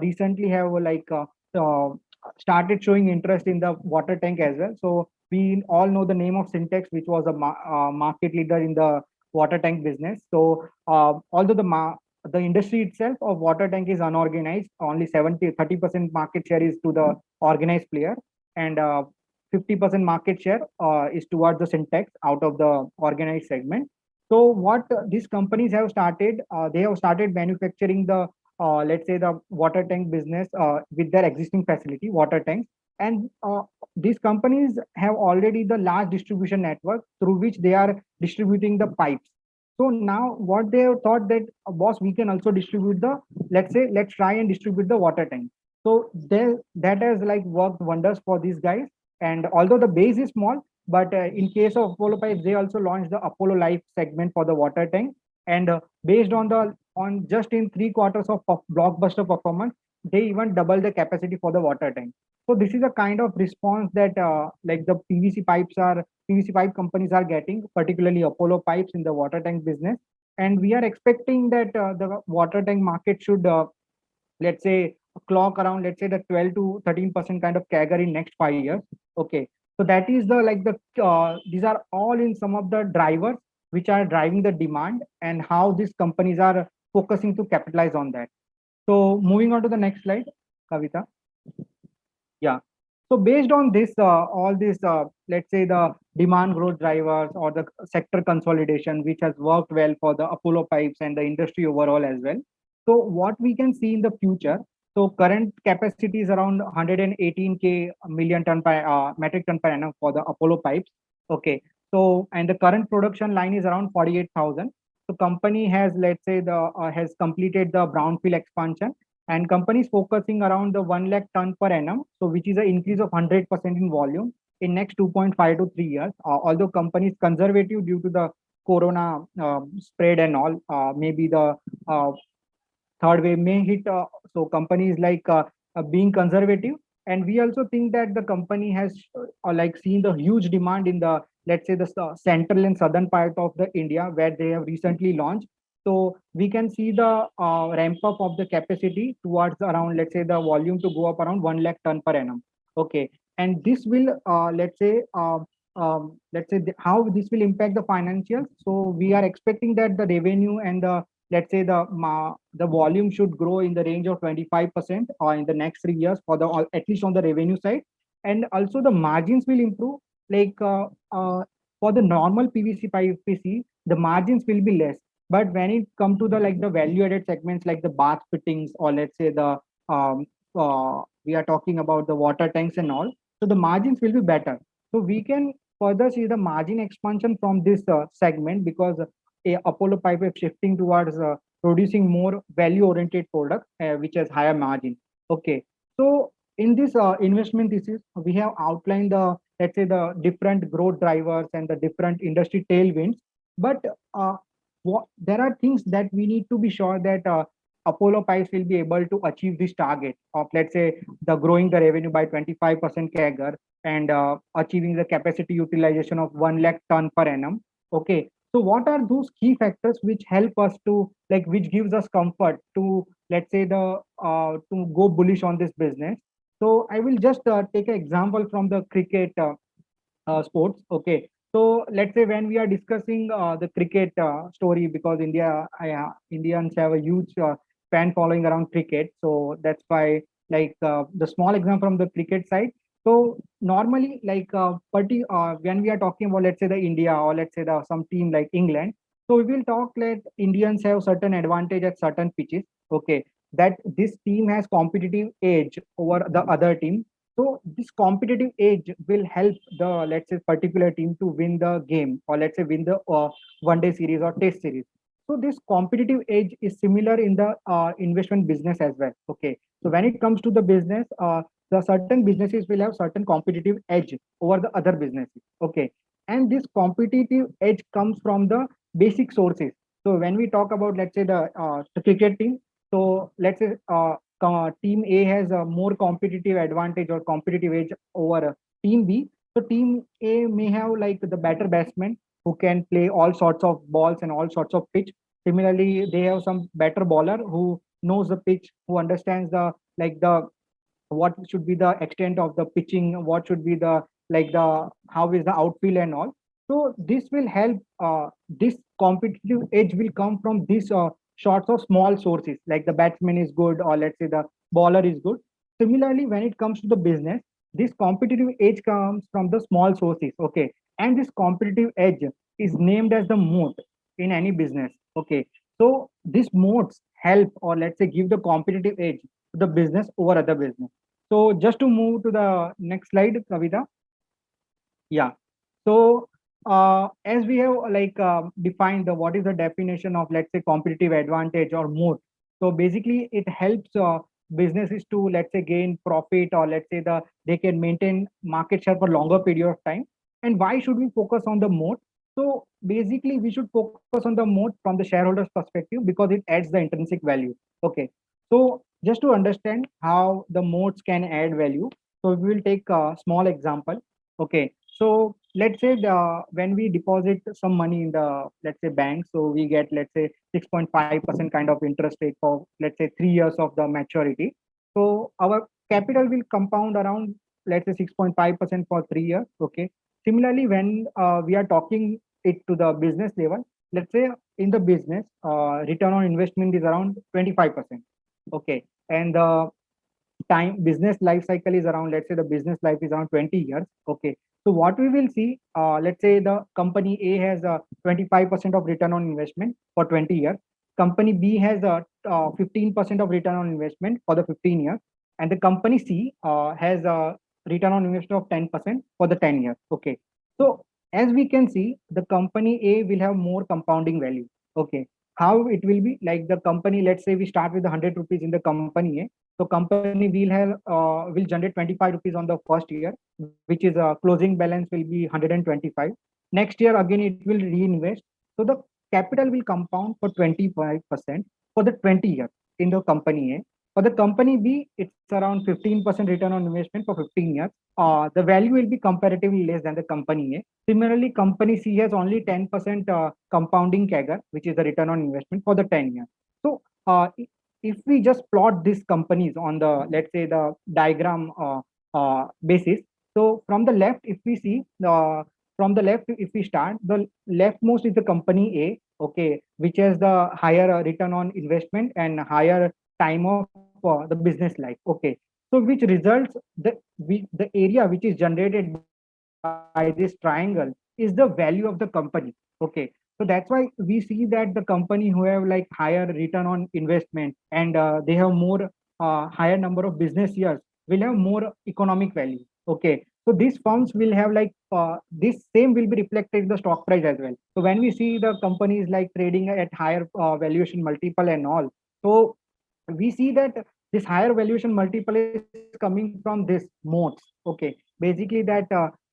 recently have like started showing interest in the water tank as well. So we all know the name of Syntex, which was a market leader in the water tank business. So although the industry itself of water tank is unorganized, only 30% market share is to the organized player, and 50% market share is towards the Syntex out of the organized segment. So what these companies have started, they have started manufacturing the let's say the water tank business with their existing facility, water tanks. And these companies have already the large distribution network through which they are distributing the pipes. So now what they have thought that, boss, we can also distribute the, let's say, let's try and distribute the water tank. So that has like worked wonders for these guys. And although the base is small, but in case of Apollo Pipes, they also launched the Apollo Life segment for the water tank. And based on the on just in 3 quarters of blockbuster performance, they even double the capacity for the water tank. So this is a kind of response that like the PVC pipe companies are getting, particularly Apollo Pipes in the water tank business. And we are expecting that the water tank market should, let's say, clock around, let's say, the 12 to 13% kind of CAGR in next 5 years. Okay, so that is the like the these are all in some of the drivers which are driving the demand, and how these companies are focusing to capitalize on that. So moving on to the next slide, Kavita. Yeah. So based on this, all these, let's say, the demand growth drivers or the sector consolidation, which has worked well for the Apollo Pipes and the industry overall as well. So what we can see in the future, so current capacity is around 118K million ton per metric ton per annum for the Apollo Pipes. Okay. So, and the current production line is around 48,000. So company has, let's say, the has completed the brownfield expansion, and companies focusing around the 1 lakh ton per annum, so which is an increase of 100% in volume in next 2.5 to 3 years. Although companies conservative due to the corona spread and all, maybe the third wave may hit. So companies like being conservative, and we also think that the company has like seen the huge demand in the, let's say, the central and southern part of the India, where they have recently launched. So we can see the ramp up of the capacity towards around, let's say, the volume to go up around 1 lakh ton per annum. Okay, and this will let's say how this will impact the financials. So we are expecting that the revenue and the, let's say, the volume should grow in the range of 25% in the next 3 years for the, at least on the revenue side. And also the margins will improve. Like for the normal PVC pipe PC, the margins will be less. But when it come to the like the value added segments like the bath fittings, or let's say the we are talking about the water tanks and all, so the margins will be better. So we can further see the margin expansion from this segment, because Apollo Pipe is shifting towards producing more value-oriented products, which has higher margin. Okay, so in this investment thesis, we have outlined the, let's say, the different growth drivers and the different industry tailwinds. But there are things that we need to be sure that Apollo Pipes will be able to achieve this target of, let's say, the growing the revenue by 25% CAGR, and achieving the capacity utilization of 1 lakh ton per annum. Okay, so what are those key factors which help us to, like, which gives us comfort to, let's say, the to go bullish on this business? So I will just take an example from the cricket sports. Okay, So let's say when we are discussing the cricket story, because Indians have a huge fan following around cricket, so that's why like the small example from the cricket side. So normally, like when we are talking about, let's say, the India, or let's say the some team like England, so we will talk like Indians have certain advantage at certain pitches. Okay, that this team has competitive edge over the other team. So this competitive edge will help the, let's say, particular team to win the game, or let's say win the one day series or test series. So this competitive edge is similar in the investment business as well. Okay, so when it comes to the business, the certain businesses will have certain competitive edge over the other businesses. Okay, and this competitive edge comes from the basic sources. So when we talk about, let's say, the cricket team, so let's say team A has a more competitive advantage or competitive edge over team B. So team A may have like the better batsmen who can play all sorts of balls and all sorts of pitch. Similarly, they have some better bowler who knows the pitch, who understands the like the what should be the extent of the pitching, what should be the like the how is the outfield and all. So this will help. This competitive edge will come from these sorts of small sources, like the batsman is good, or let's say the bowler is good. Similarly, when it comes to the business, this competitive edge comes from the small sources. Okay, and this competitive edge is named as the moat in any business. Okay, so these moats help, or let's say give the competitive edge to the business over other business. So just to move to the next slide, Kavita. Yeah. So as we have like defined the what is the definition of, let's say, competitive advantage or moat. So basically, it helps businesses to, let's say, gain profit, or let's say they can maintain market share for longer period of time. And why should we focus on the moat? So basically, we should focus on the moat from the shareholders' perspective because it adds the intrinsic value. Okay. So just to understand how the moats can add value, so we will take a small example. Okay, so let's say when we deposit some money in the, let's say, bank, so we get, let's say, 6.5% kind of interest rate for, let's say, 3 years of the maturity. So our capital will compound around, let's say, 6.5% for 3 years. Okay. Similarly, when we are talking it to the business level, let's say in the business, return on investment is around 25%. Okay, and the time business life cycle is around, let's say, the business life is around 20 years. Okay, so what we will see, let's say the company A has a 25% of return on investment for 20 years, company B has a 15% of return on investment for the 15 years, and the company C has a return on investment of 10% for the 10 years. Okay, so as we can see, the company A will have more compounding value. Okay, how it will be, like the company, let's say we start with 100 rupees in the company A, so company will generate 25 rupees on the first year, which is closing balance will be 125. Next year again it will reinvest. So the capital will compound for 25% for the 20 years in the company A. For the company B, it's around 15% return on investment for 15 years. The value will be comparatively less than the company A. Similarly, company C has only 10% compounding CAGR, which is the return on investment for the 10 years. So if we just plot these companies on the, let's say, the diagram basis, so from the left, if we see from the left, if we start, the leftmost is the company A, okay, which has the higher return on investment and higher time of the business life. Okay, so which results the area which is generated by this triangle is the value of the company. Okay, so that's why we see that the company who have like higher return on investment and they have more higher number of business years will have more economic value. Okay, so these firms will have like this same will be reflected in the stock price as well. So when we see the companies like trading at higher valuation multiple and all, so we see that this higher valuation multiple is coming from this moats. Okay, basically that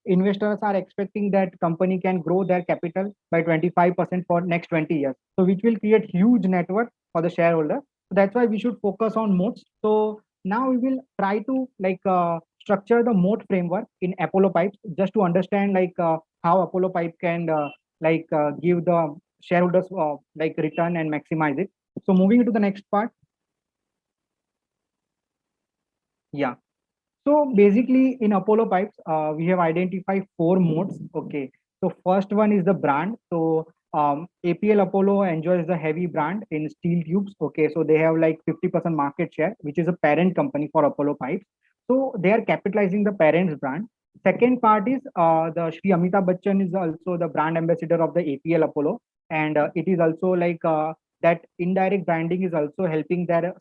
investors are expecting that company can grow their capital by 25% for next 20 years, so which will create huge net worth for the shareholder. So that's why we should focus on moats. So now we will try to like structure the moat framework in Apollo Pipes, just to understand like how Apollo Pipe can give the shareholders like return and maximize it. So moving to the next part. Yeah. So basically, in Apollo Pipes, we have identified four modes. Okay. So first one is the brand. So APL Apollo enjoys the heavy brand in steel tubes. Okay, so they have like 50% market share, which is a parent company for Apollo Pipes. So they are capitalizing the parent's brand. Second part is the Shri Amitabh Bachchan is also the brand ambassador of the APL Apollo, and it is also like that indirect branding is also helping their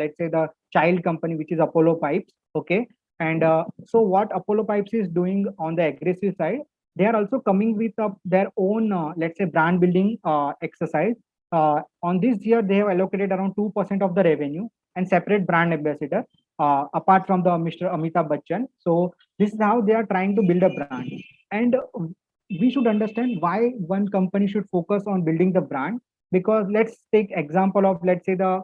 let's say the child company, which is Apollo Pipes. Okay, and so what Apollo Pipes is doing on the aggressive side, they are also coming with their own let's say brand building exercise. On this year, they have allocated around 2% of the revenue and separate brand ambassador apart from the Mr. Amitabh Bachchan. So this is how they are trying to build a brand. And we should understand why one company should focus on building the brand. Because let's take example of, let's say, the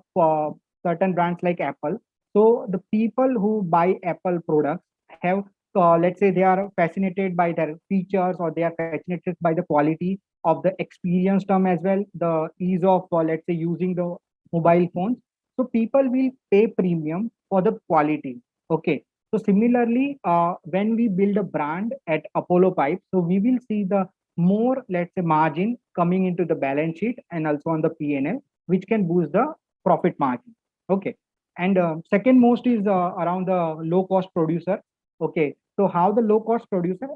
certain brands like Apple. So the people who buy Apple products have, let's say, they are fascinated by their features, or they are fascinated by the quality of the experience term as well, the ease of, let's say, using the mobile phones. So people will pay premium for the quality. Okay. So similarly, when we build a brand at Apollo Pipes, so we will see the more, let's say, margin coming into the balance sheet and also on the P&L, which can boost the profit margin. Okay. And second most is around the low cost producer. Okay. So how the low cost producer,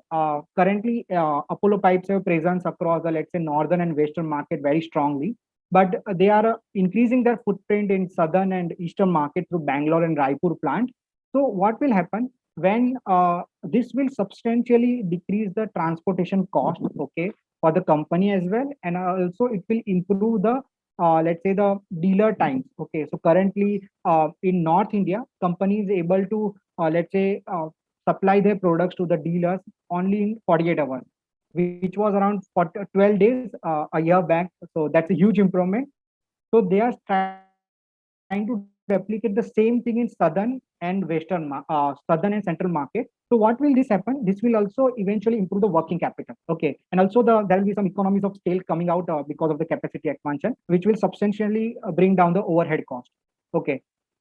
currently Apollo Pipes have presence across the, let's say, northern and western market very strongly, but they are increasing their footprint in southern and eastern market through Bangalore and Raipur plant. So what will happen when this will substantially decrease the transportation cost, okay, for the company as well, and also it will improve the let's say the dealer times. Okay, so currently in North India, company is able to let's say supply their products to the dealers only in 48 hours, which was around 12 days a year back. So that's a huge improvement. So they are trying to replicate the same thing in southern and central market. So what will this happen? This will also eventually improve the working capital. Okay, and also there will be some economies of scale coming out because of the capacity expansion, which will substantially bring down the overhead cost. Okay,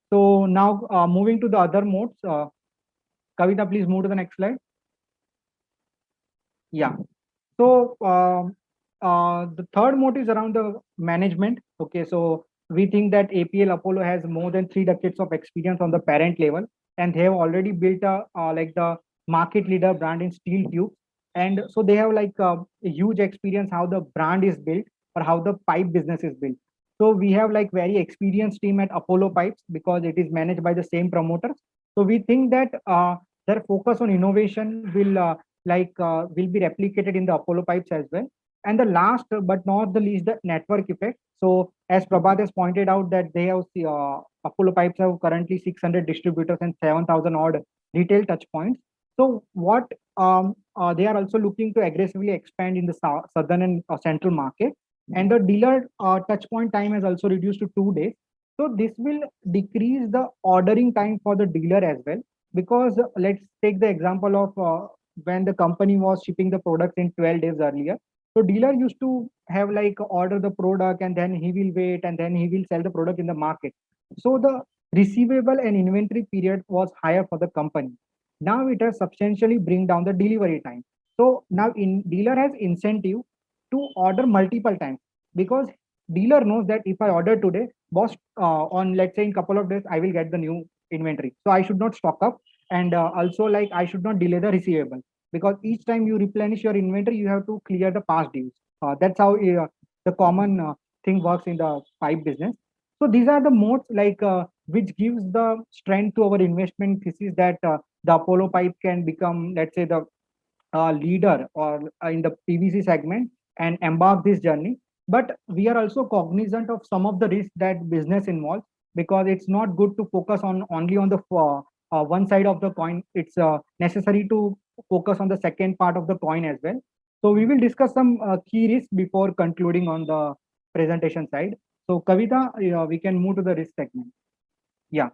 so now moving to the other modes. Kavita, please move to the next slide. Yeah. So the third mode is around the management. Okay, so we think that APL Apollo has more than 3 decades of experience on the parent level, and they have already built a like the market leader brand in steel tubes. And so they have like a huge experience how the brand is built or how the pipe business is built. So we have like very experienced team at Apollo Pipes because it is managed by the same promoters. So we think that their focus on innovation will be replicated in the Apollo Pipes as well. And the last but not the least, the network effect. So as Prabhat has pointed out that they have Apollo Pipes have currently 600 distributors and 7,000 odd retail touch points. So what they are also looking to aggressively expand in the southern and central market. And the dealer touch point time has also reduced to 2 days. So this will decrease the ordering time for the dealer as well. Because let's take the example of when the company was shipping the product in 12 days earlier. So dealer used to have like order the product and then he will wait and then he will sell the product in the market. So the receivable and inventory period was higher for the company. Now it has substantially bring down the delivery time. So now dealer has incentive to order multiple times, because dealer knows that if I order today, boss, on let's say in couple of days I will get the new inventory. So I should not stock up, and also like I should not delay the receivable, because each time you replenish your inventory, you have to clear the past dues. That's how the common thing works in the pipe business. So these are the modes like which gives the strength to our investment thesis that the Apollo pipe can become, let's say, the leader or in the PVC segment and embark this journey. But we are also cognizant of some of the risks that business involves, because it's not good to focus on only on the one side of the coin. It's necessary to focus on the second part of the coin as well. So we will discuss some key risks before concluding on the presentation side. So Kavita, we can move to the risk segment. Yeah.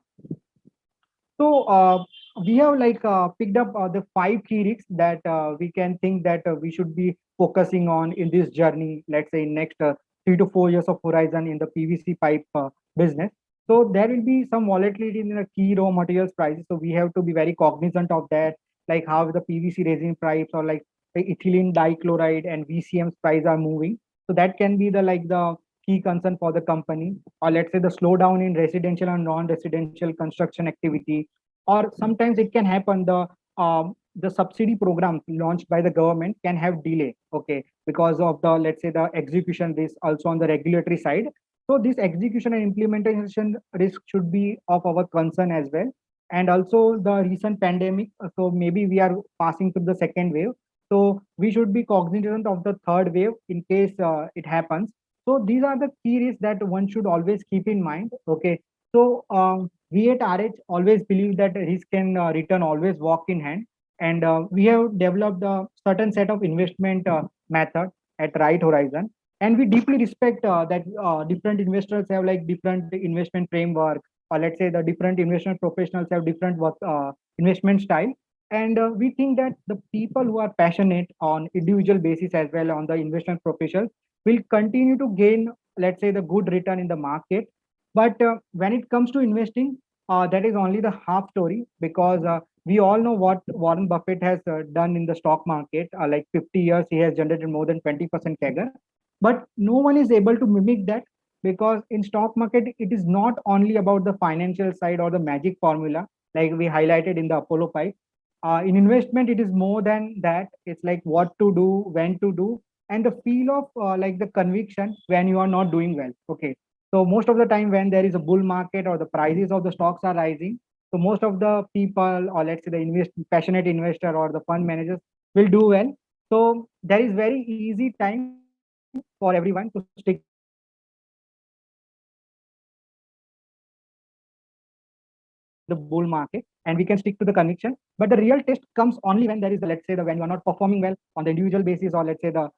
So we have like picked up the 5 key risks that we can think that we should be focusing on in this journey, let's say in next 3 to 4 years of horizon in the PVC pipe business. So there will be some volatility in the key raw materials prices. So we have to be very cognizant of that, like how the PVC resin pipes or like ethylene dichloride and VCM's price are moving. So that can be the key concern for the company, or let's say the slowdown in residential and non-residential construction activity, or sometimes it can happen the subsidy program launched by the government can have delay, okay, because of the, let's say, the execution risk also on the regulatory side. So this execution and implementation risk should be of our concern as well. And also the recent pandemic, so maybe we are passing through the second wave, so we should be cognizant of the third wave in case it happens. So these are the key risks that one should always keep in mind, okay. So we at RH always believe that risk and return always walk in hand, and we have developed a certain set of investment method at Right Horizon, and we deeply respect that different investors have like different investment framework, or let's say the different investment professionals have different work investment style. And we think that the people who are passionate on individual basis as well on the investment professionals will continue to gain, let's say, the good return in the market. But when it comes to investing, that is only the half story, because we all know what Warren Buffett has done in the stock market. Like 50 years, he has generated more than 20% CAGR. But no one is able to mimic that, because in stock market, it is not only about the financial side or the magic formula, like we highlighted in the Apollo Pipe. In investment, it is more than that. It's like what to do, when to do, and the feel of like the conviction when you are not doing well. Okay. So most of the time when there is a bull market or the prices of the stocks are rising, so most of the people, or let's say the passionate investor or the fund managers will do well. So there is very easy time for everyone to stick the bull market, and we can stick to the conviction. But the real test comes only when there is, let's say, the when you are not performing well on the individual basis, or let's say the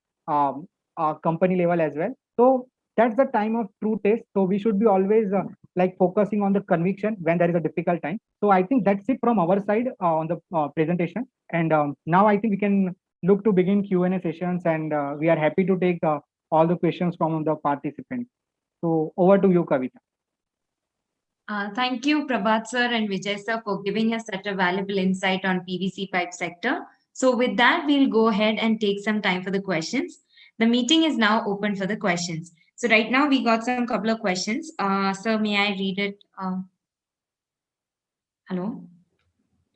company level as well. So that's the time of true test. So we should be always like focusing on the conviction when there is a difficult time. So I think that's it from our side on the presentation. And now I think we can look to begin Q&A sessions, and we are happy to take all the questions from the participants. So over to you, Kavita. Thank you, Prabhat sir and Vijay sir, for giving us such a valuable insight on PVC pipe sector. So with that, we'll go ahead and take some time for the questions. The meeting is now open for the questions. So right now we got some couple of questions. Sir, may I read it? Hello?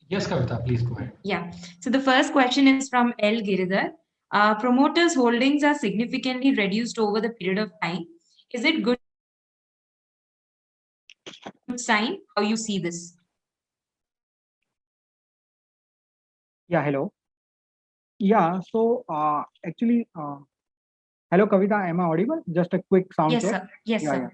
Yes, Kavita, please go ahead. Yeah. So the first question is from L. Giridhar. Promoters' holdings are significantly reduced over the period of time. Is it good sign? How you see this? Yeah, hello. Yeah, so actually, hello, Kavita, am I audible? Just a quick sound Yes, check. sir. Yes, Yeah, sir.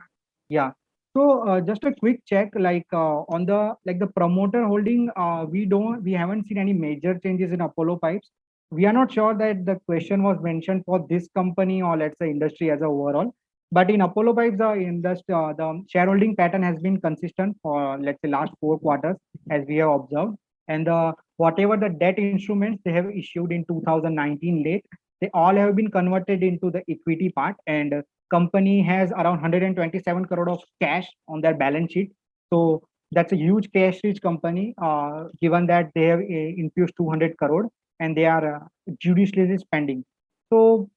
Yeah. So just a quick check, like on the promoter holding, we haven't seen any major changes in Apollo Pipes. We are not sure that the question was mentioned for this company or let's say industry as a overall. But in Apollo Pipes, the shareholding pattern has been consistent for let's say last 4 quarters, as we have observed. And whatever the debt instruments they have issued in 2019 late, they all have been converted into the equity part, and company has around 127 crore of cash on their balance sheet. So that's a huge cash rich company, given that they have infused 200 crore and they are judiciously spending. So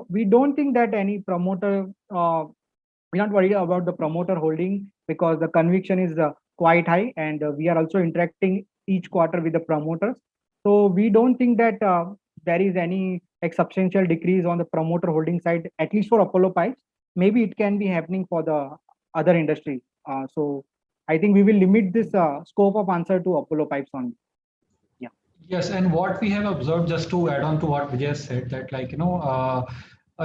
we don't think that any promoter, we're not worried about the promoter holding, because the conviction is quite high, and we are also interacting each quarter with the promoters. So we don't think that there is any like substantial decrease on the promoter holding side, at least for Apollo Pipes. Maybe it can be happening for the other industry. So I think we will limit this scope of answer to Apollo Pipes only. Yeah. Yes, and what we have observed, just to add on to what Vijay said, that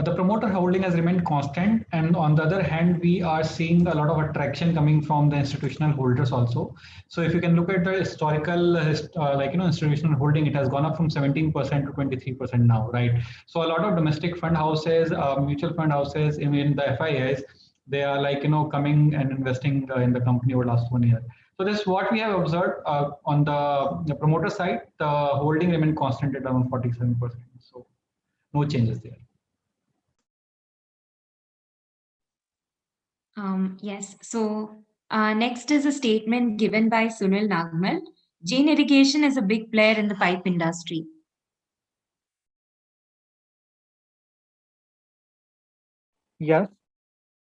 the promoter holding has remained constant, and on the other hand, we are seeing a lot of attraction coming from the institutional holders also. So if you can look at the historical, institutional holding, it has gone up from 17% to 23% now, right? So a lot of domestic fund houses, mutual fund houses, even the FIIs, they are coming and investing in the company over the last 1 year. So this is what we have observed on the promoter side. The holding remained constant at around 47%. So no changes there. Yes. So next is a statement given by Sunil Nagmal. Jain Irrigation is a big player in the pipe industry. Yes.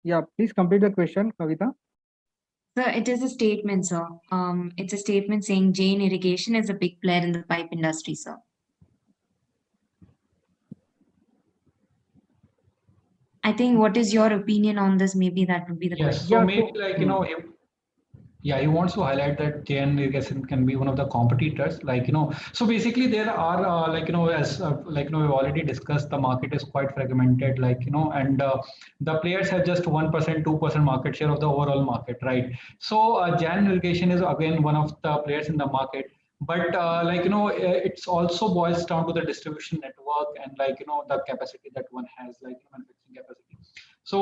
Yeah. Please complete the question, Kavita. Sir, it is a statement, sir. It's a statement saying Jain Irrigation is a big player in the pipe industry, sir. I think what is your opinion on this? Maybe that would be the Yes. question. So Yeah. maybe like, yeah, he wants to highlight that JN Irrigation can be one of the competitors. Like, so basically there are as we've already discussed, the market is quite fragmented. Like, and the players have just 1%, 2% market share of the overall market, right? So JN Irrigation is again one of the players in the market. But it's also boils down to the distribution network and the capacity that one has, manufacturing capacity. So,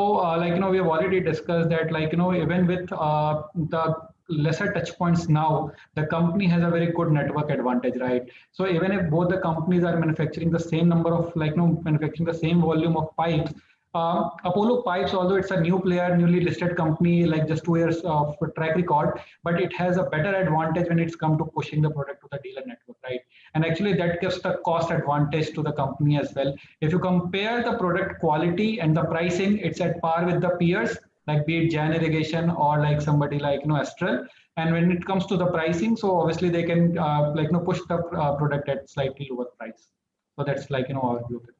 we have already discussed that, even with the lesser touch points now, the company has a very good network advantage, right? So, even if both the companies are manufacturing the same number of, manufacturing the same volume of pipes, Apollo Pipes, although it's a new player, newly listed company, like just 2 years of track record, but it has a better advantage when it's come to pushing the product to the dealer network, right? And actually, that gives the cost advantage to the company as well. If you compare the product quality and the pricing, it's at par with the peers, like be it Jan Irrigation or like somebody like Astral. And when it comes to the pricing, so obviously they can push the product at slightly lower price. So that's our view of it.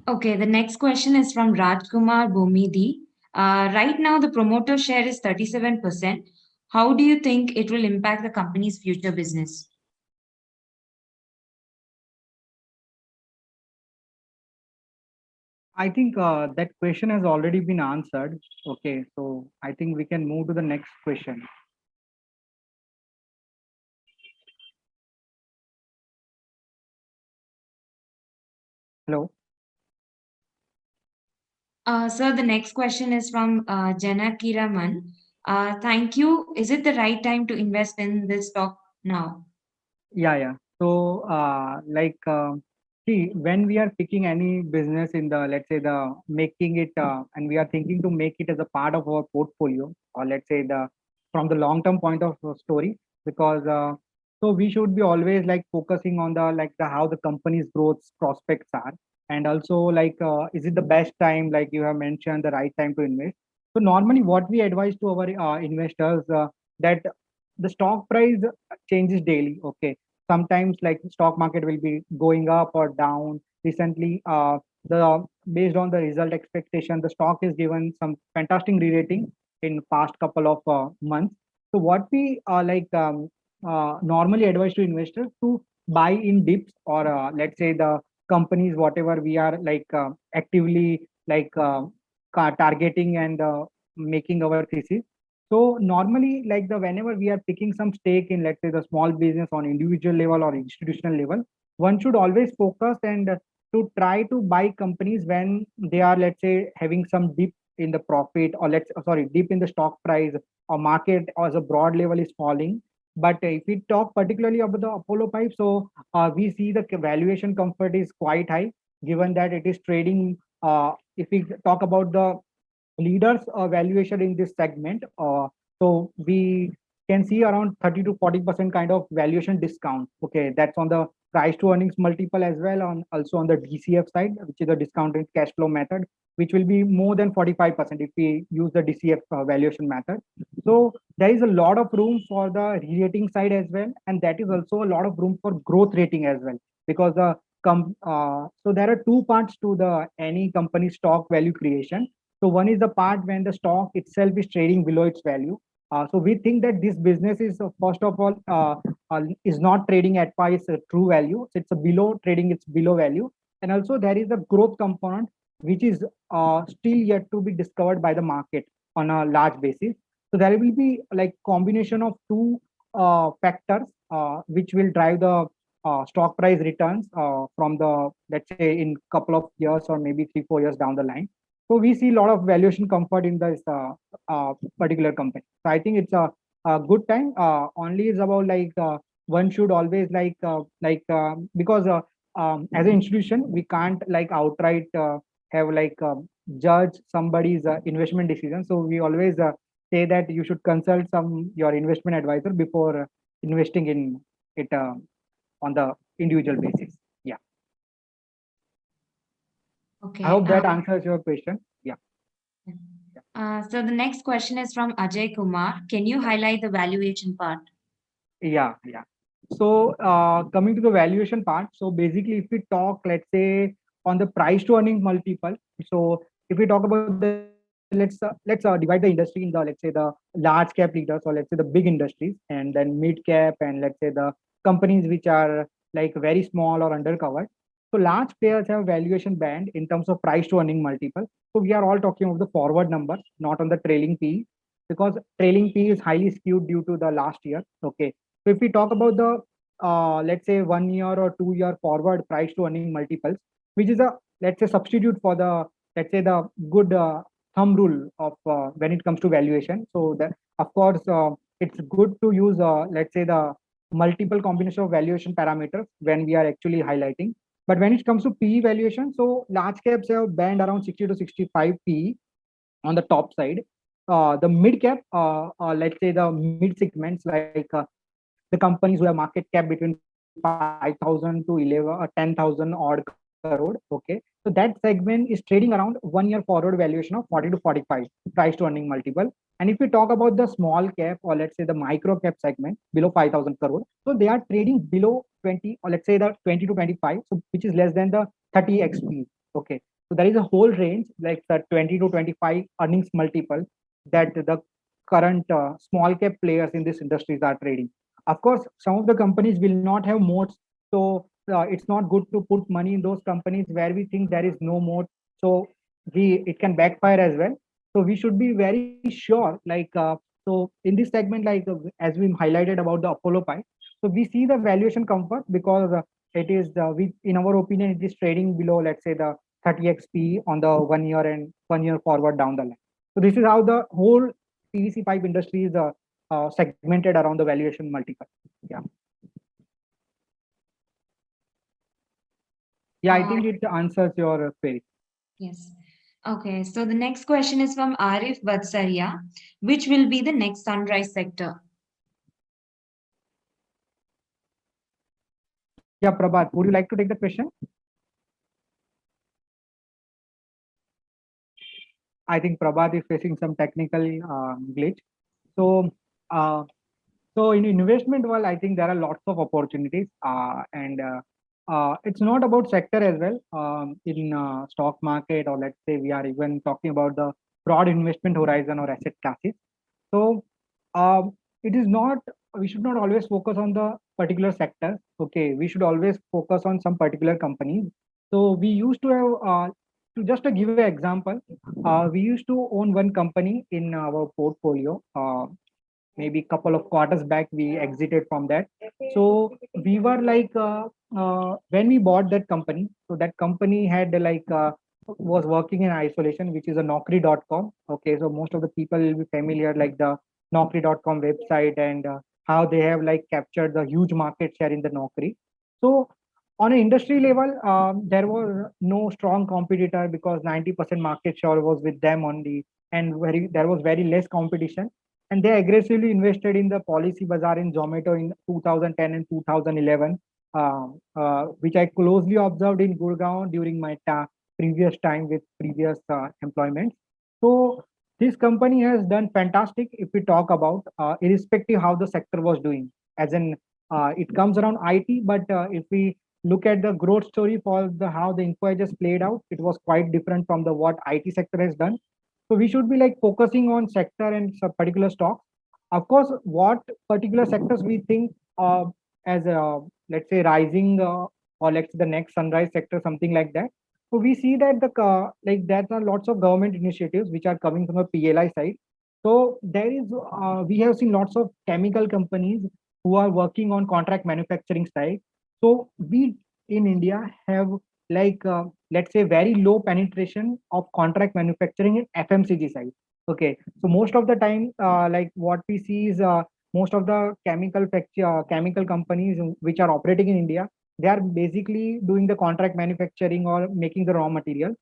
Okay, the next question is from Rajkumar Bhumidi. Right now, the promoter share is 37%. How do you think it will impact the company's future business? I think that question has already been answered. Okay, so I think we can move to the next question. Hello. Sir, the next question is from Janaki Raman. Thank you. Is it the right time to invest in this stock now? Yeah, yeah. So, see, when we are picking any business in the, let's say, the making it, and we are thinking to make it as a part of our portfolio, or let's say from the long-term point of story, because so we should be always like focusing on the how the company's growth prospects are, and also is it the best time, like you have mentioned, the right time to invest. So normally, what we advise to our investors that the stock price changes daily. Okay, sometimes like stock market will be going up or down. Recently, the based on the result expectation, the stock is given some fantastic re-rating in past couple of months. So what we normally advise to investors to buy in dips, or let's say the companies whatever we are actively targeting and making our thesis. So normally, like the whenever we are picking some stake in, let's say, the small business on individual level or institutional level, one should always focus and to try to buy companies when they are, let's say, having some dip in the profit, or dip in the stock price, or market or as a broad level is falling. But if we talk particularly about the Apollo pipe, so we see the valuation comfort is quite high, given that it is trading. If we talk about the leaders valuation in this segment, so we can see around 30 to 40% kind of valuation discount. Okay, that's on the price to earnings multiple as well, on also on the DCF side, which is the discounted cash flow method, which will be more than 45% if we use the DCF valuation method. So there is a lot of room for the re-rating side as well, and that is also a lot of room for growth rating as well, because so there are two parts to the any company stock value creation. So one is the part when the stock itself is trading below its value. So we think that this business is first of all is not trading at par its true value. So it's a below trading, it's below value, and also there is a growth component which is still yet to be discovered by the market on a large basis. So there will be like combination of two factors which will drive the stock price returns from the, let's say, in couple of years or maybe 3 4 years down the line. So we see a lot of valuation comfort in this particular company. So I think it's a good time. Only is about one should always because as an institution we can't like outright have judge somebody's investment decision. So we always say that you should consult your investment advisor before investing in it on the individual basis. Yeah. Okay. I hope that answers your question. Yeah. So the next question is from Ajay Kumar. Can you highlight the valuation part? Yeah, yeah. So coming to the valuation part, so basically, if we talk, let's say on the price to earning multiple, so if we talk about the let's divide the industry in the, let's say, the large cap leaders, or let's say the big industries, and then mid cap, and let's say the companies which are like very small or undercovered. So large players have valuation band in terms of price to earning multiple. So we are all talking of the forward numbers, not on the trailing P, because trailing P is highly skewed due to the last year. Okay, so if we talk about the let's say 1 year or 2 year forward price to earning multiples, which is a, let's say, substitute for the, let's say, the good thumb rule of when it comes to valuation. So that, of course, it's good to use let's say the multiple combination of valuation parameters when we are actually highlighting. But when it comes to PE valuation, so large caps have band around 60 to 65 PE on the top side. The mid cap, let's say the mid segments, like the companies who have market cap between 5,000 to 11 or 10,000 odd crore. Okay, so that segment is trading around 1 year forward valuation of 40 to 45 price to earning multiple. And if we talk about the small cap, or let's say the micro cap segment below 5,000 crore, so they are trading below 20, or let's say the 20 to 25, so which is less than the 30 XP. Okay, so there is a whole range like the 20 to 25 earnings multiple that the current small cap players in this industries are trading. Of course, some of the companies will not have moats, so it's not good to put money in those companies where we think there is no moat. So it can backfire as well. So we should be very sure, like so in this segment, like as we highlighted about the Apollo Pie, so we see the valuation comfort because it is we, in our opinion, it is trading below, let's say, the 30x P on the 1 year and 1 year forward down the line. So this is how the whole PVC pipe industry is segmented around the valuation multiple. Yeah. Yeah, I think it answers your query. Yes. Okay, so the next question is from Arif Vatsaria. Which will be the next sunrise sector? Yeah, Prabhat, would you like to take the question? I think Prabhat is facing some technical glitch. So, uh, so in investment world, I think there are lots of opportunities, and it's not about sector as well. In stock market, or let's say we are even talking about the broad investment horizon or asset classes. So it is not, we should not always focus on the particular sector. Okay, we should always focus on some particular companies. So we used to have, to just to give an example, we used to own one company in our portfolio. Maybe a couple of quarters back, we exited from that. So we were like, when we bought that company, so that company had like, was working in isolation, which is a Naukri.com. Okay, so most of the people will be familiar, like the Naukri.com website, and how they have like captured the huge market share in the Naukri. So on an industry level, there was no strong competitor because 90% market share was with them only, and there was very less competition. And they aggressively invested in the policy bazaar in Zomato in 2010 and 2011, which I closely observed in Gurgaon during my previous time with previous employments. So this company has done fantastic if we talk about, irrespective how the sector was doing. As in, it comes around IT, but if we look at the growth story for the how the Info Edge played out, it was quite different from the what IT sector has done. So we should be like focusing on sector and some particular stocks. Of course, what particular sectors we think as let's say rising, or let's say the next sunrise sector, something like that. So we see that the like there are lots of government initiatives which are coming from a PLI side. So there is we have seen lots of chemical companies who are working on contract manufacturing side. So we in India have like let's say very low penetration of contract manufacturing in FMCG side. Okay, so most of the time, like what we see is most of the chemical companies which are operating in India, they are basically doing the contract manufacturing or making the raw material.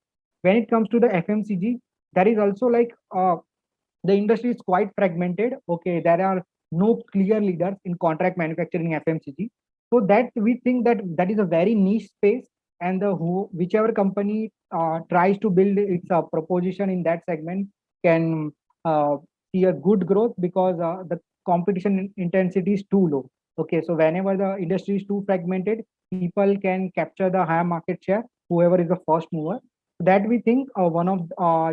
When it comes to the FMCG, there is also like the industry is quite fragmented. Okay, there are no clear leaders in contract manufacturing FMCG. So that we think that that is a very niche space and whichever company tries to build its proposition in that segment can see a good growth, because the competition intensity is too low. Okay, so whenever the industry is too fragmented, people can capture the higher market share, whoever is the first mover. That we think one of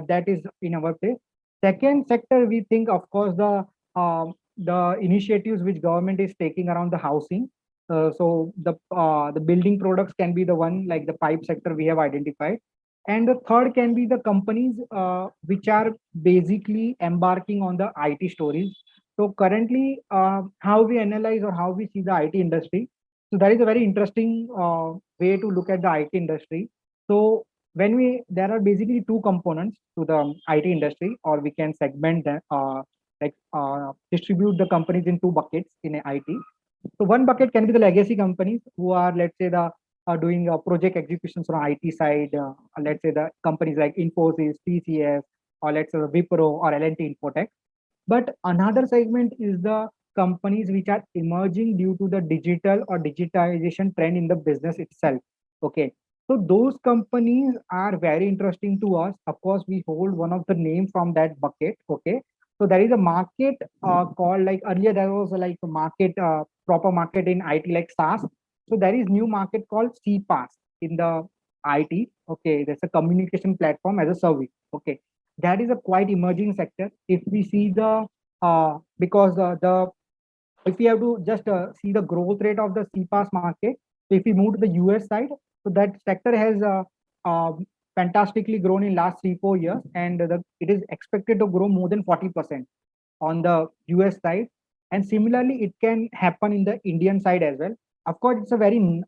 that is in our place. Second sector, we think, of course, the initiatives which government is taking around the housing. So the building products can be the one, like the pipe sector we have identified, and the third can be the companies which are basically embarking on the IT stories. So currently, how we analyze or how we see the IT industry. So that is a very interesting way to look at the IT industry. So there are basically two components to the IT industry, or we can segment them, distribute the companies in two buckets in IT. So one bucket can be the legacy companies who are, let's say, doing project executions on IT side. Let's say the companies like Infosys, TCS, or let's say Wipro or L&T Infotech. But another segment is the companies which are emerging due to the digital or digitization trend in the business itself. Okay, so those companies are very interesting to us. Of course, we hold one of the names from that bucket. Okay, so there is a market called, like earlier there was like a market, proper market in IT like SaaS. So there is new market called CPaaS in the IT. Okay, there's a communication platform as a service. Okay, that is a quite emerging sector. If we see the because the if we have to just see the growth rate of the CPaaS market, so if we move to the US side, so that sector has fantastically grown in last 3-4 years, and it is expected to grow more than 40% on the US side. And similarly, it can happen in the Indian side as well. Of course, it's a very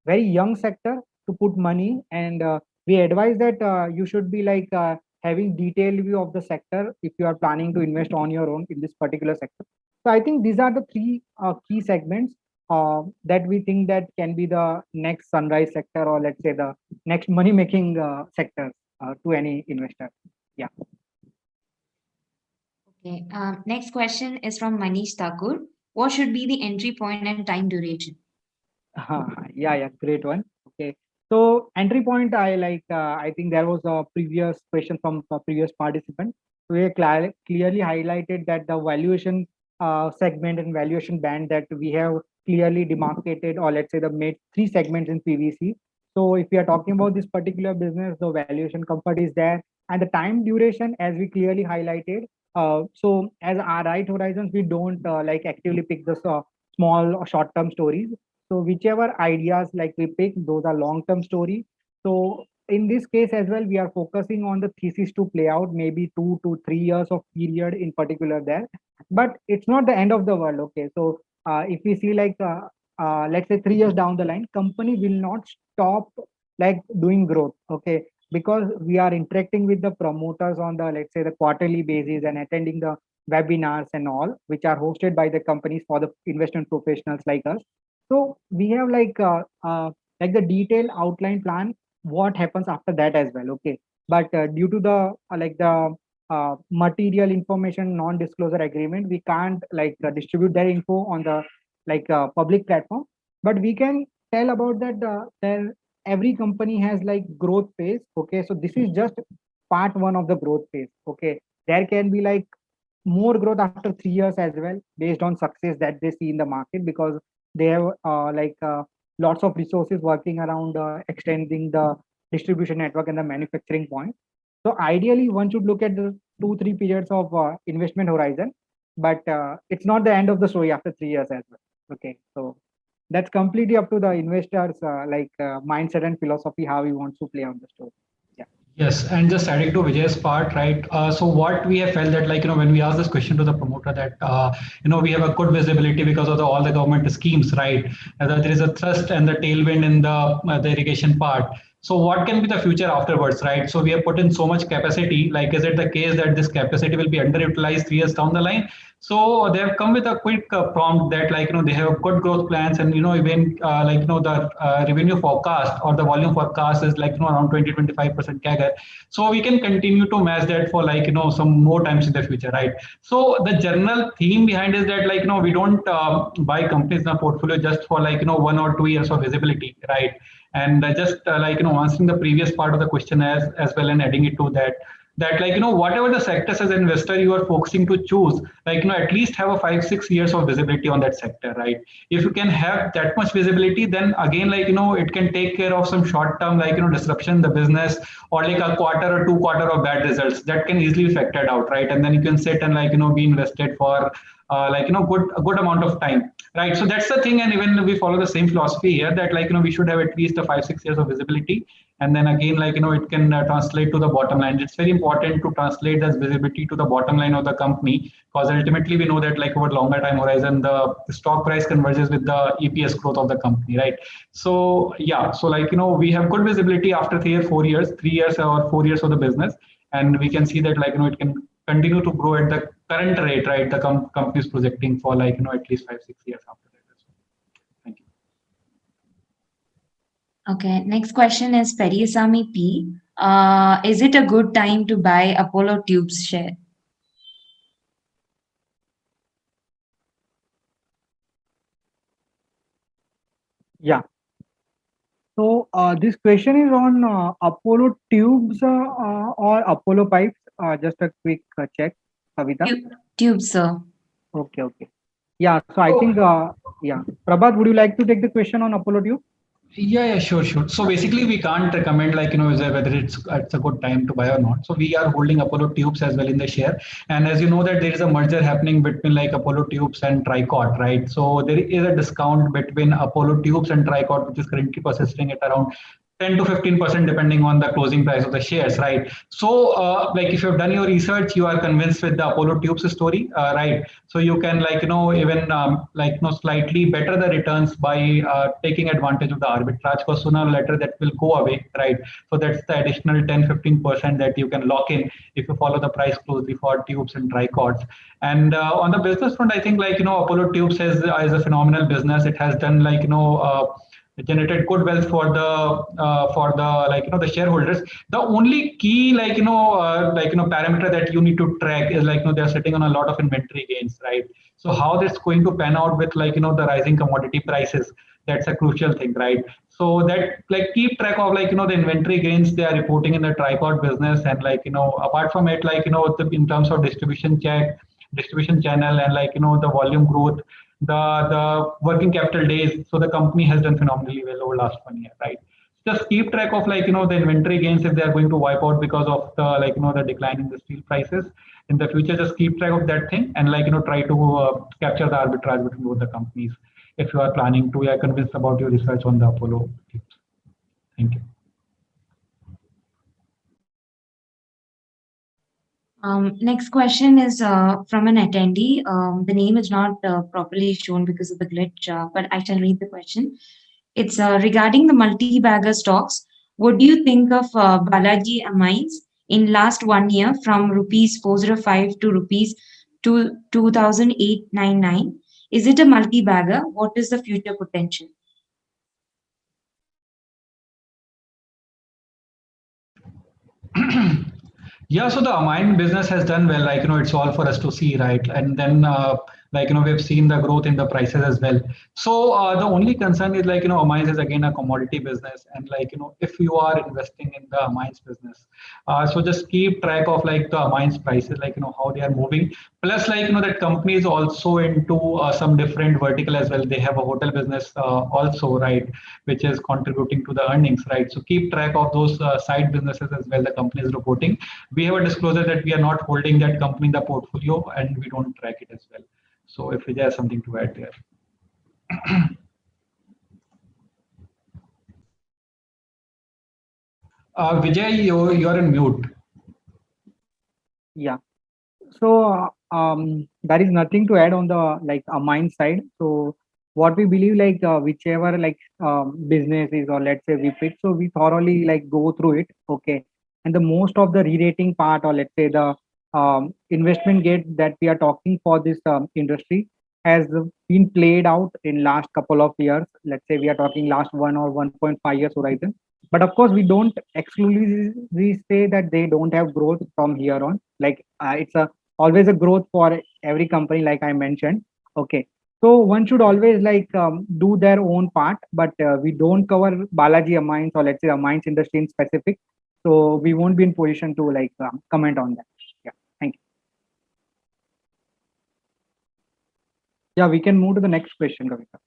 very young sector to put money, and we advise that you should be having detailed view of the sector if you are planning to invest on your own in this particular sector. So I think these are the three key segments that we think that can be the next sunrise sector, or let's say the next money making sector to any investor. Yeah. Okay. Next question is from Manish Thakur. What should be the entry point and time duration? Yeah, great one. Okay, so entry point, I think there was a previous question from a previous participant. We clearly highlighted that the valuation segment and valuation band that we have clearly demarcated, or let's say the made 3 segments in PVC. So if we are talking about this particular business, the valuation comfort is there, and the time duration, as we clearly highlighted. So as our right horizons, we don't actively pick the small or short-term stories. So whichever ideas we pick, those are long-term story. So in this case as well, we are focusing on the thesis to play out maybe 2 to 3 years of period in particular there. But it's not the end of the world. Okay, so if we see let's say 3 years down the line, company will not stop doing growth. Okay, because we are interacting with the promoters on the, let's say, the quarterly basis, and attending the webinars and all, which are hosted by the companies for the investment professionals like us. So we have the detailed outline plan what happens after that as well. Okay, but due to the material information non-disclosure agreement, we can't distribute that info on the public platform. But we can tell about that every company has growth phase. Okay, so this is just part 1 of the growth phase. Okay, there can be more growth after 3 years as well, based on success that they see in the market, because they have lots of resources working around extending the distribution network and the manufacturing point. So ideally, one should look at the 2-3 periods of investment horizon, but it's not the end of the story after 3 years as well. Okay, so that's completely up to the investors mindset and philosophy, how he wants to play on the story. Yes, and just adding to Vijay's part, right? So what we have felt that, when we ask this question to the promoter, that we have a good visibility because of all the government schemes, right? There is a thrust and the tailwind in the irrigation part. So what can be the future afterwards, right? So we have put in so much capacity. Is it the case that this capacity will be underutilized 3 years down the line? So they have come with a quick prompt that they have good growth plans, and even the revenue forecast or the volume forecast is around 20-25% CAGR. So we can continue to match that for some more times in the future, right? So the general theme behind is that we don't buy companies in a portfolio just for 1 or 2 years of visibility, right? And just answering the previous part of the question as well, and adding it to that, whatever the sectors as an investor you are focusing to choose, at least have a 5-6 years of visibility on that sector, right? If you can have that much visibility, then again it can take care of some short term disruption in the business, or like a quarter or 2 quarter of bad results that can easily be factored out, right? And then you can sit and be invested for a good amount of time, right? So that's the thing. And even we follow the same philosophy here, that we should have at least a 5-6 years of visibility. And then again, it can translate to the bottom line. It's very important to translate this visibility to the bottom line of the company, because ultimately we know that over longer time horizon, the stock price converges with the EPS growth of the company, right? So yeah, so we have good visibility after 3 years or 4 years of the business, and we can see that it can continue to grow at the current rate, right? The company is projecting for at least 5-6 years after that as well. Thank you. Okay, next question is Periyasamy P. Is it a good time to buy Apollo Tubes share? Yeah. So this question is on Apollo Tubes or Apollo Pipes. Just a quick check, Kavita. Tubes, sir. Okay. Yeah. So I think, yeah. Prabhat, would you like to take the question on Apollo Tubes? Yeah, sure. So basically, we can't recommend whether it's a good time to buy or not. So we are holding Apollo Tubes as well in the share, and as you know that there is a merger happening between Apollo Tubes and Tricort, right? So there is a discount between Apollo Tubes and Tricort, which is currently persisting at around 10 to 15% depending on the closing price of the shares, right? So if you've done your research, you are convinced with the Apollo Tubes story, right? So you can even slightly better the returns by taking advantage of the arbitrage, because sooner or later that will go away, right? So that's the additional 10-15% that you can lock in if you follow the price closely for tubes and Tricords. And on the business front, I think Apollo Tubes is a phenomenal business. It has done generated good wealth for the the shareholders. The only key parameter that you need to track is they're sitting on a lot of inventory gains, right? So how that's going to pan out with the rising commodity prices, that's a crucial thing, right? So that keep track of the inventory gains they are reporting in the Tricort business, and apart from it, in terms of distribution channel, and the volume growth, the working capital days. So the company has done phenomenally well over last 1 year, right? Just keep track of the inventory gains if they are going to wipe out because of the the decline in the steel prices in the future. Just keep track of that thing, and try to capture the arbitrage between both the companies if you are planning to. You are convinced about your research on the Apollo. Thank you. Next question is from an attendee. The name is not properly shown because of the glitch, but I shall read the question. It's regarding the multi-bagger stocks. What do you think of Balaji Amines in last 1 year from rupees 405 to rupees 2,899? Is it a multi-bagger? What is the future potential? Yeah, so the amine business has done well. It's all for us to see, right? And then we've seen the growth in the prices as well. So the only concern is amines is again a commodity business, and if you are investing in the amines business, so just keep track of the amines prices, how they are moving. Plus that company is also into some different vertical as well. They have a hotel business also, right, which is contributing to the earnings, right? So keep track of those side businesses as well the company is reporting. We have a disclosure that we are not holding that company in the portfolio, and we don't track it as well. So if Vijay has something to add there. Vijay, you're in mute. Yeah. So there is nothing to add on the amine side. So what we believe, whichever businesses, or let's say we pick, so we thoroughly go through it, okay. And the most of the re-rating part, or let's say the investment gate that we are talking for this industry has been played out in last couple of years. Let's say we are talking last 1 or 1.5 years horizon. But of course, we don't exclusively say that they don't have growth from here on. Like it's a always a growth for every company, like I mentioned. Okay, so one should always like do their own part, but we don't cover Balaji Amines or let's say Amines industry in specific. So we won't be in position to like comment on that. Yeah, thank you. Yeah, we can move to the next question, Kavita.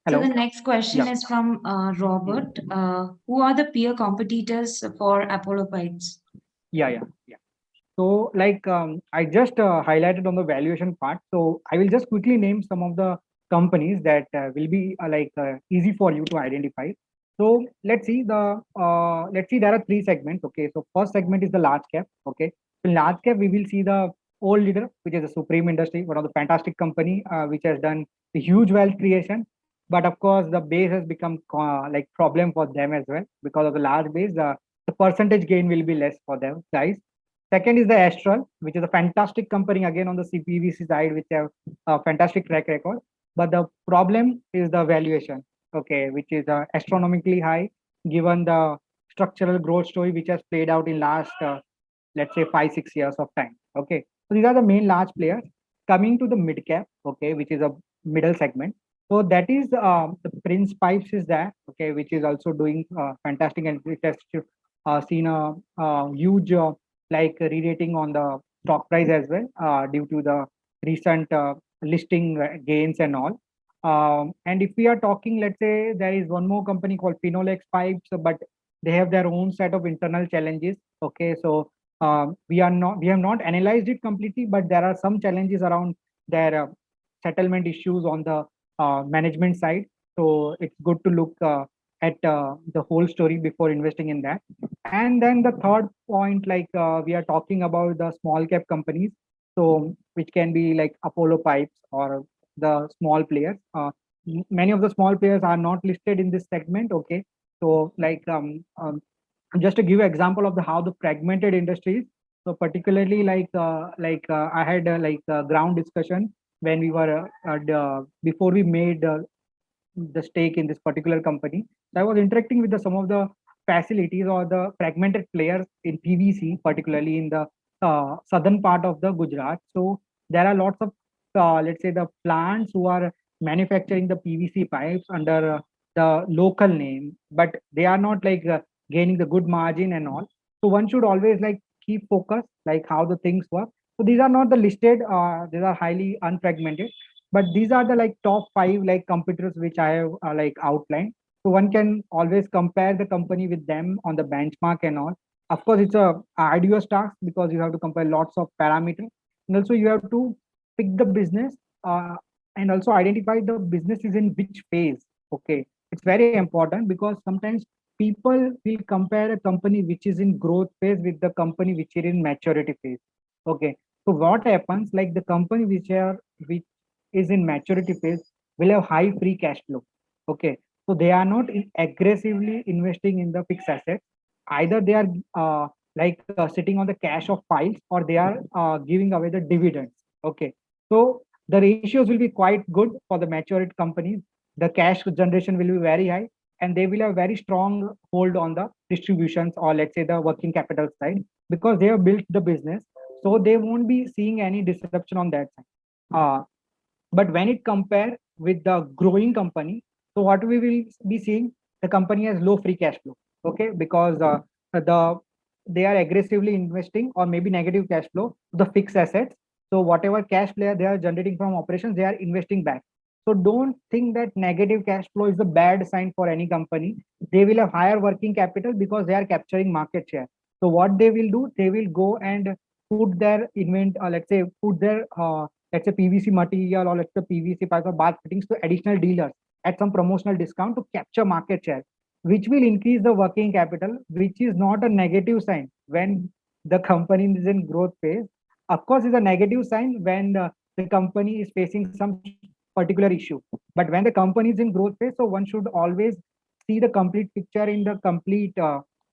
So Hello. the next question Yeah. is from Robert. Who are the peer competitors for Apollo Pipes? Yeah. So like I just highlighted on the valuation part. So I will just quickly name some of the companies that will be easy for you to identify. So let's see there are three segments. Okay, so first segment is the large cap. Okay, so large cap we will see the old leader, which is the Supreme Industry, one of the fantastic company which has done a huge wealth creation. But of course, the base has become like problem for them as well because of the large base. The percentage gain will be less for them guys. Second is the Astral, which is a fantastic company again on the CPVC side, which have a fantastic track record. But the problem is the valuation, okay, which is astronomically high given the structural growth story which has played out in last, let's say 5-6 years of time. Okay, so these are the main large players. Coming to the mid cap, okay, which is a middle segment. So that is the Prince Pipes is there, okay, which is also doing fantastic and it has seen a huge like re-rating on the stock price as well due to the recent listing gains and all. And if we are talking, let's say there is one more company called Pinolex Pipes, but they have their own set of internal challenges. Okay, so we have not analyzed it completely, but there are some challenges around their settlement issues on the management side. So it's good to look at the whole story before investing in that. And then the third point, like we are talking about the small cap companies, so which can be like Apollo Pipes or the small players. Many of the small players are not listed in this segment. Okay, so like just to give an example of the how the fragmented industries. So particularly I had ground discussion when we were before we made the stake in this particular company. So I was interacting with some of the facilities or the fragmented players in PVC, particularly in the southern part of the Gujarat. So there are lots of, let's say, the plants who are manufacturing the PVC pipes under the local name, but they are not like gaining the good margin and all. So one should always like keep focus, like how the things work. So these are not the listed, these are highly unfragmented, but these are the like top five like competitors which I have like outlined. So one can always compare the company with them on the benchmark and all. Of course, it's a arduous task because you have to compare lots of parameters, and also you have to pick the business and also identify the business is in which phase. Okay, it's very important because sometimes people will compare a company which is in growth phase with the company which is in maturity phase. Okay, so what happens like the company which is in maturity phase will have high free cash flow. Okay, so they are not aggressively investing in the fixed assets. Either they are sitting on the cash of piles or they are giving away the dividends. Okay, so the ratios will be quite good for the matured companies. The cash generation will be very high and they will have very strong hold on the distributions or let's say the working capital side because they have built the business, so they won't be seeing any disruption on that side. But when it compare with the growing company, so what we will be seeing, the company has low free cash flow. Okay, because they are aggressively investing or maybe negative cash flow to the fixed assets. So whatever cash flow they are generating from operations, they are investing back. So don't think that negative cash flow is a bad sign for any company. They will have higher working capital because they are capturing market share. So what they will do, they will go and put their put their let's say PVC material or let's say PVC pipe or bath fittings to additional dealers at some promotional discount to capture market share, which will increase the working capital, which is not a negative sign when the company is in growth phase. Of course, it's a negative sign when the company is facing some particular issue. But when the company is in growth phase, so one should always see the complete picture in the complete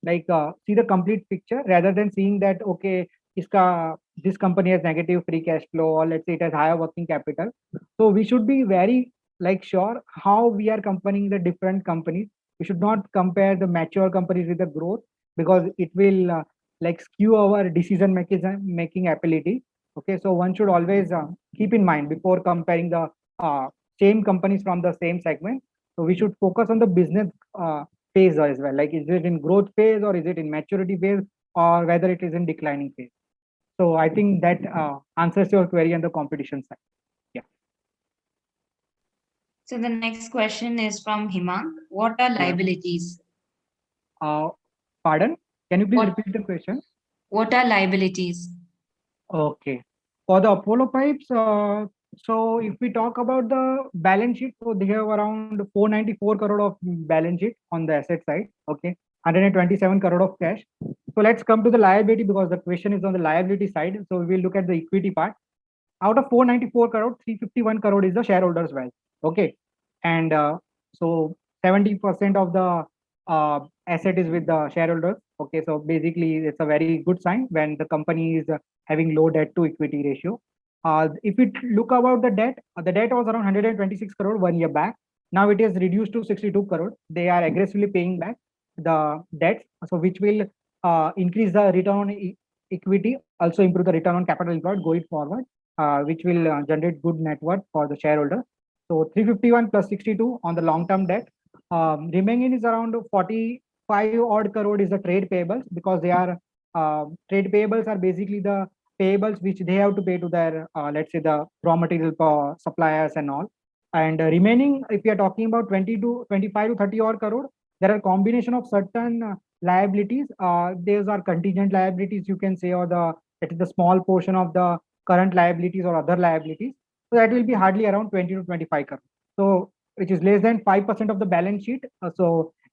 see the complete picture rather than seeing that okay, this company has negative free cash flow, or let's say it has higher working capital. So we should be very sure how we are comparing the different companies. We should not compare the mature companies with the growth, because it will skew our decision making ability. Okay, so one should always keep in mind before comparing the uh, same companies from the same segment. So we should focus on the business phase as well. Like, is it in growth phase, or is it in maturity phase, or whether it is in declining phase? So I think that answers your query on the competition side. Yeah. So the next question is from Himang. What are liabilities? Pardon? Can you please What- repeat the question? What are liabilities? Okay. For the Apollo pipes, so if we talk about the balance sheet, so they have around 494 crore of balance sheet on the asset side. Okay. 127 crore of cash. So let's come to the liability, because the question is on the liability side. So we will look at the equity part. Out of 494 crore, 351 crore is the shareholders' wealth. Okay. And so 70% of the asset is with the shareholders. Okay. So basically, it's a very good sign when the company is having low debt to equity ratio. If we look about the debt was around 126 crore 1 year back. Now it is reduced to 62 crore. They are aggressively paying back the debts, so which will increase the return on equity, also improve the return on capital employed going forward, which will generate good net worth for the shareholder. So 351 plus 62 on the long-term debt. Remaining is around 45 odd crore is the trade payables, because they are trade payables are basically the payables which they have to pay to their let's say the raw material suppliers and all. And remaining, if we are talking about 25 to 30 odd crore, there are combination of certain liabilities. These are contingent liabilities, you can say, or it is the small portion of the current liabilities or other liabilities. So that will be hardly around 20 to 25 crore. So which is less than 5% of the balance sheet.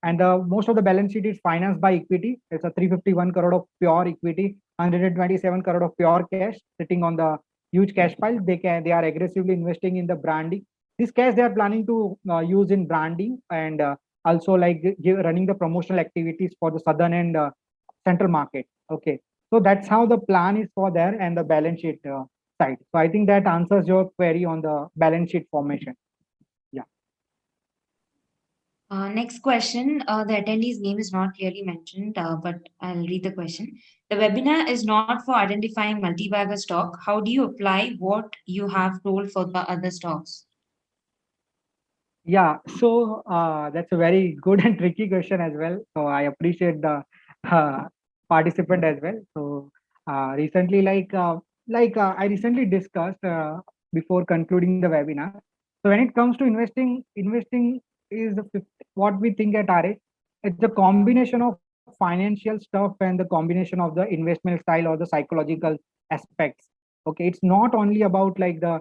And most of the balance sheet is financed by equity. It's a 351 crore of pure equity, 127 crore of pure cash sitting on the huge cash pile. They are aggressively investing in the branding. This cash they are planning to use in branding, and also running the promotional activities for the southern and central market. Okay, so that's how the plan is for there and the balance sheet side. So I think that answers your query on the balance sheet formation. Next question. The attendee's name is not clearly mentioned, but I'll read the question. The webinar is not for identifying multi-bagger stock. How do you apply what you have told for the other stocks? Yeah, so that's a very good and tricky question as well. So I appreciate the uh, participant as well. So recently, I recently discussed before concluding the webinar. So when it comes to investing is what we think at RA. It's a combination of financial stuff and the combination of the investment style or the psychological aspects. Okay, it's not only about like the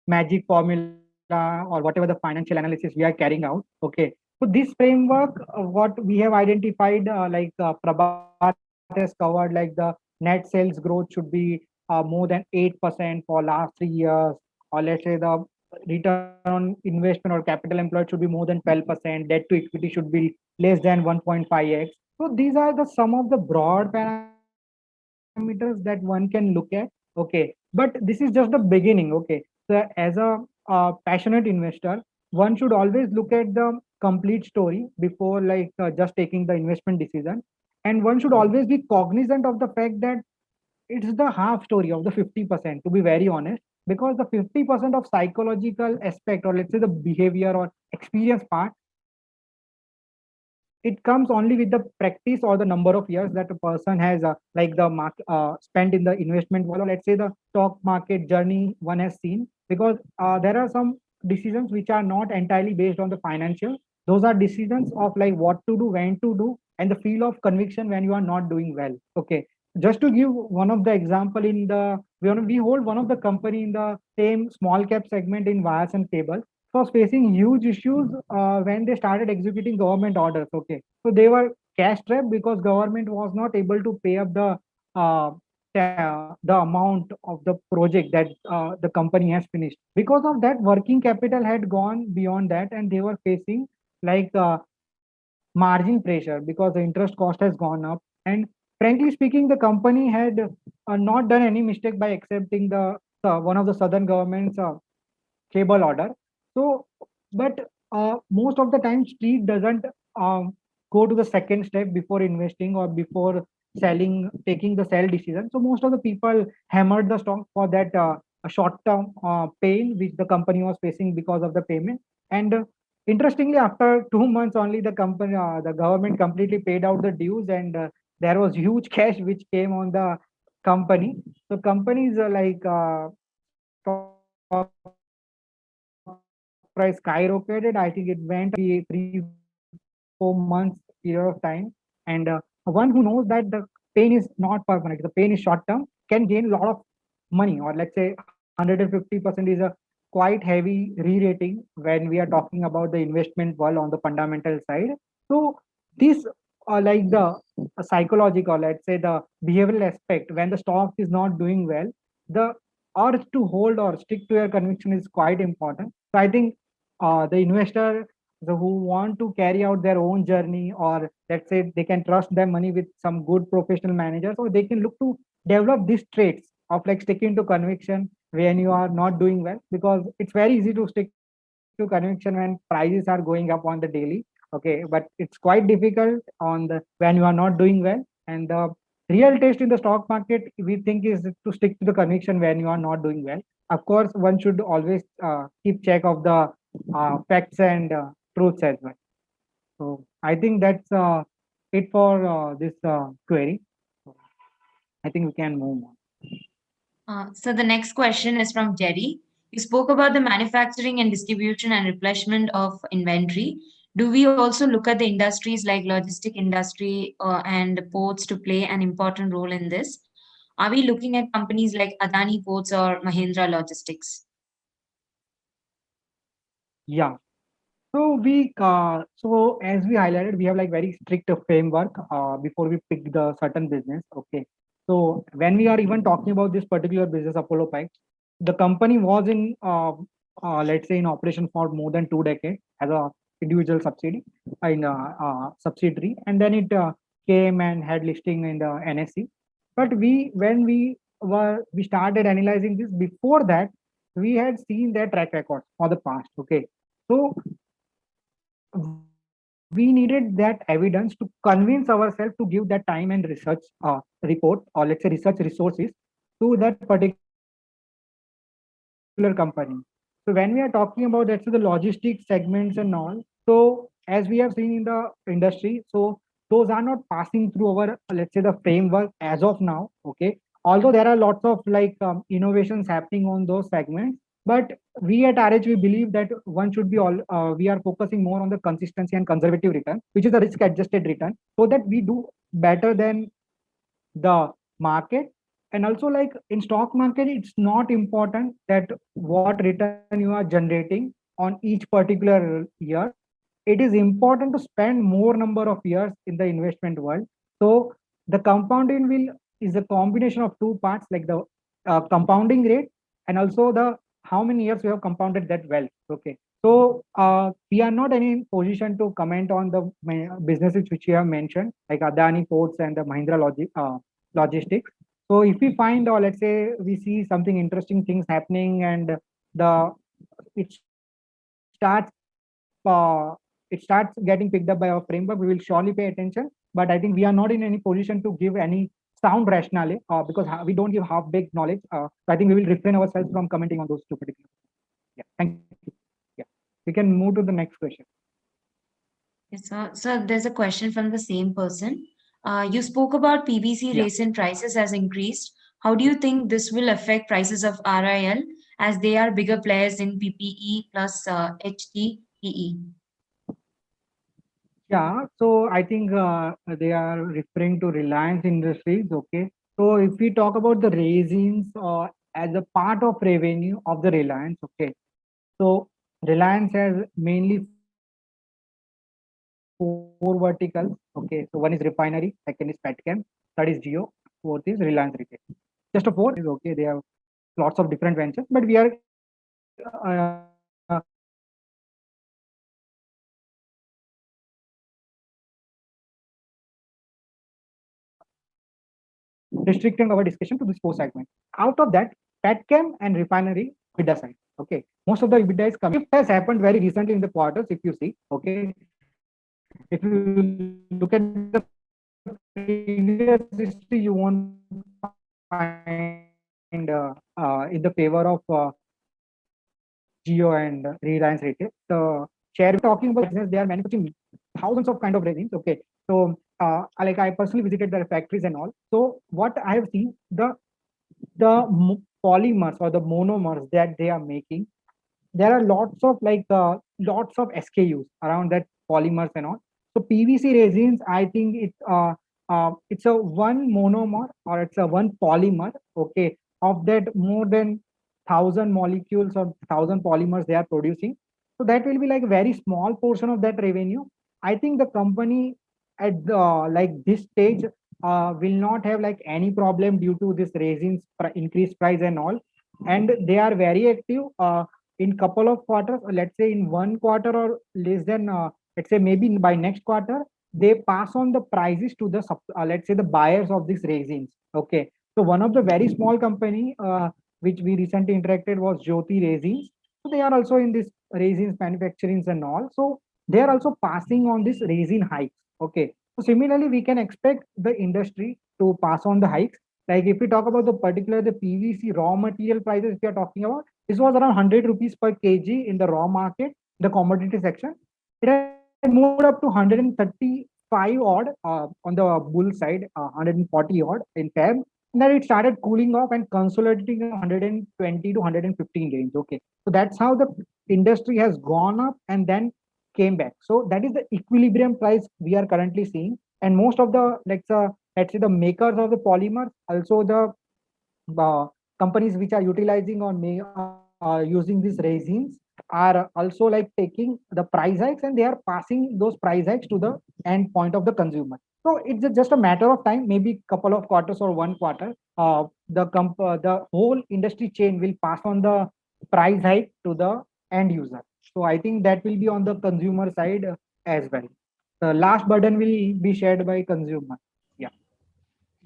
magic formula or whatever the financial analysis we are carrying out. Okay, so this framework, what we have identified, Prabhat has covered, like the net sales growth should be more than 8% for last 3 years, or let's say the return on investment or capital employed should be more than 12%, debt to equity should be less than 1.5x. So these are the some of the broad parameters that one can look at. Okay, but this is just the beginning. Okay, so as a passionate investor, one should always look at the complete story before just taking the investment decision, and one should always be cognizant of the fact that it's the half story of the 50%, to be very honest, because the 50% of psychological aspect, or let's say the behavior or experience part, it comes only with the practice or the number of years that a person has spent in the investment world, or let's say the stock market journey one has seen. Because there are some decisions which are not entirely based on the financial. Those are decisions of like what to do, when to do, and the feel of conviction when you are not doing well. Okay, just to give one of the example, we hold one of the company in the same small cap segment in wires and cables, was facing huge issues when they started executing government orders. Okay, so they were cash strapped because government was not able to pay up the the amount of the project that the company has finished. Because of that, working capital had gone beyond that, and they were facing like margin pressure because the interest cost has gone up. And frankly speaking, the company had not done any mistake by accepting the one of the southern government's cable order. So, but most of the time, street doesn't go to the second step before investing or before selling, taking the sell decision. So most of the people hammered the stock for that short-term pain which the company was facing because of the payment. And interestingly, after 2 months only, the government completely paid out the dues, and there was huge cash which came on the company. So companies like stock price skyrocketed. I think it went 3 4 months period of time. And one who knows that the pain is not permanent, the pain is short term, can gain a lot of money, or let's say 150% is a quite heavy re-rating when we are talking about the investment world on the fundamental side. So this like the psychological, let's say the behavioral aspect, when the stock is not doing well, the urge to hold or stick to your conviction is quite important. So I think the investor who want to carry out their own journey, or let's say they can trust their money with some good professional managers, or they can look to develop these traits of like sticking to conviction when you are not doing well, because it's very easy to stick to conviction when prices are going up on the daily. Okay, but it's quite difficult on the when you are not doing well. And the real test in the stock market, we think, is to stick to the conviction when you are not doing well. Of course, one should always keep check of the facts and truths as well. So I think that's it for this query. I think we can move on. So the next question is from Jerry. You spoke about the manufacturing and distribution and replenishment of inventory. Do we also look at the industries like logistic industry and ports to play an important role in this? Are we looking at companies like Adani Ports or Mahindra Logistics? Yeah. So as we highlighted, we have like very strict framework before we pick the certain business. Okay. So when we are even talking about this particular business, Apollo Pipes, the company was in let's say in operation for more than 2 decades as a individual subsidiary, and then it came and had listing in the NSE. But when we started analyzing this before that, we had seen their track record for the past. Okay. So we needed that evidence to convince ourselves to give that time and research report, or let's say research resources, to that particular company. So when we are talking about, let's say, the logistics segments and all, so as we have seen in the industry, so those are not passing through our, let's say, the framework as of now. Okay, although there are lots of like innovations happening on those segments, but we at RH, we believe that one should be all we are focusing more on the consistency and conservative return, which is the risk adjusted return, so that we do better than the market. And also, like in stock market, it's not important that what return you are generating on each particular year. It is important to spend more number of years in the investment world. So the compounding will is a combination of two parts, like the compounding rate, and also the how many years you have compounded that wealth. Okay. So we are not in position to comment on the businesses which you have mentioned, like Adani Ports and the Mahindra Logistics. So if we find, or let's say we see something interesting things happening, and the it starts it starts getting picked up by our framework, we will surely pay attention. But I think we are not in any position to give any sound rationale because we don't give half baked knowledge. So I think we will refrain ourselves from commenting on those two particular. Yeah, thank you. Yeah, we can move to the next question. Yes, so there's a question from the same person. You spoke about PVC Yeah. resin prices has increased. How do you think this will affect prices of RIL as they are bigger players in PPE plus HDPE? Yeah, so I think they are referring to Reliance Industries. Okay, so if we talk about the resins as a part of revenue of the Reliance, okay, so Reliance has mainly four verticals. Okay, so one is refinery, second is petchem, third is Geo, fourth is Reliance Retail. just a four is okay. They have lots of different ventures, but we are restricting our discussion to this four segment. Out of that, petchem and refinery EBITDA side. Okay, most of the EBITDA is coming. It has happened very recently in the quarters. If you see, okay, if you look at the previous history, you won't find in the favor of Geo and Reliance Retail. The share talking about business, they are manufacturing thousands of kind of resins. Okay, so like I personally visited their factories and all. So what I have seen, the polymers or the monomers that they are making, there are lots of lots of SKUs around that polymers and all. So PVC resins, I think it's a one monomer or it's a one polymer. Okay, of that more than 1,000 molecules or 1,000 polymers they are producing. So that will be like a very small portion of that revenue. I think the company at the this stage will not have like any problem due to this resins increased price and all, and they are very active in couple of quarters, or let's say in one quarter or less than let's say maybe by next quarter, they pass on the prices to the let's say the buyers of these resins. Okay, so one of the very small company which we recently interacted was Jyoti Resins. So they are also in this resins manufacturing and all. So they are also passing on this resin hikes. Okay, so similarly we can expect the industry to pass on the hikes. Like if we talk about the particular the PVC raw material prices we are talking about, this was around 100 rupees per kg in the raw market, the commodity section. It had moved up to 135 odd on the bull side, 140 odd in Feb. And then it started cooling off and consolidating 120 to 115 range. Okay, so that's how the industry has gone up and then came back. So that is the equilibrium price we are currently seeing. And most of the let's say the makers of the polymers, also the companies which are utilizing or using these resins are also like taking the price hikes and they are passing those price hikes to the end point of the consumer. So it's just a matter of time, maybe couple of quarters or one quarter. The whole industry chain will pass on the price hike to the end user. So I think that will be on the consumer side as well. The last burden will be shared by consumer.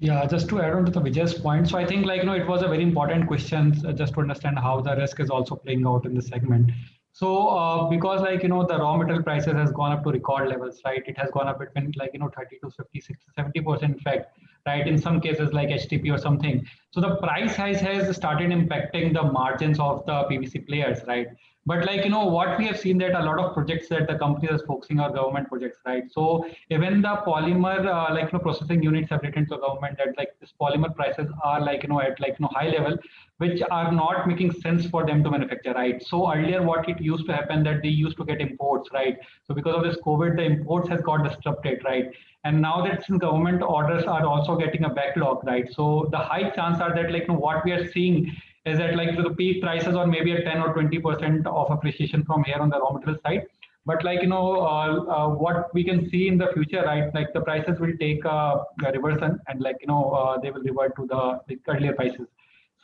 Yeah, just to add on to the Vijay's point. So I think it was a very important question just to understand how the risk is also playing out in this segment. So because the raw material prices has gone up to record levels, right? It has gone up between 30 to 50, 60, 70% in fact, right? In some cases like HTP or something. So the price has started impacting the margins of the PVC players, right? But what we have seen that a lot of projects that the company is focusing on government projects, right? So even the polymer processing units have written to the government that this polymer prices are at high level, which are not making sense for them to manufacture, right? So earlier what it used to happen that they used to get imports, right? So because of this COVID, the imports has got disrupted, right? And now that since government orders are also getting a backlog, right? So the high chance are that what we are seeing is that the peak prices or maybe a 10 or 20% of appreciation from here on the raw material side. But what we can see in the future, right? Like the prices will take a reversion and they will revert to the earlier prices.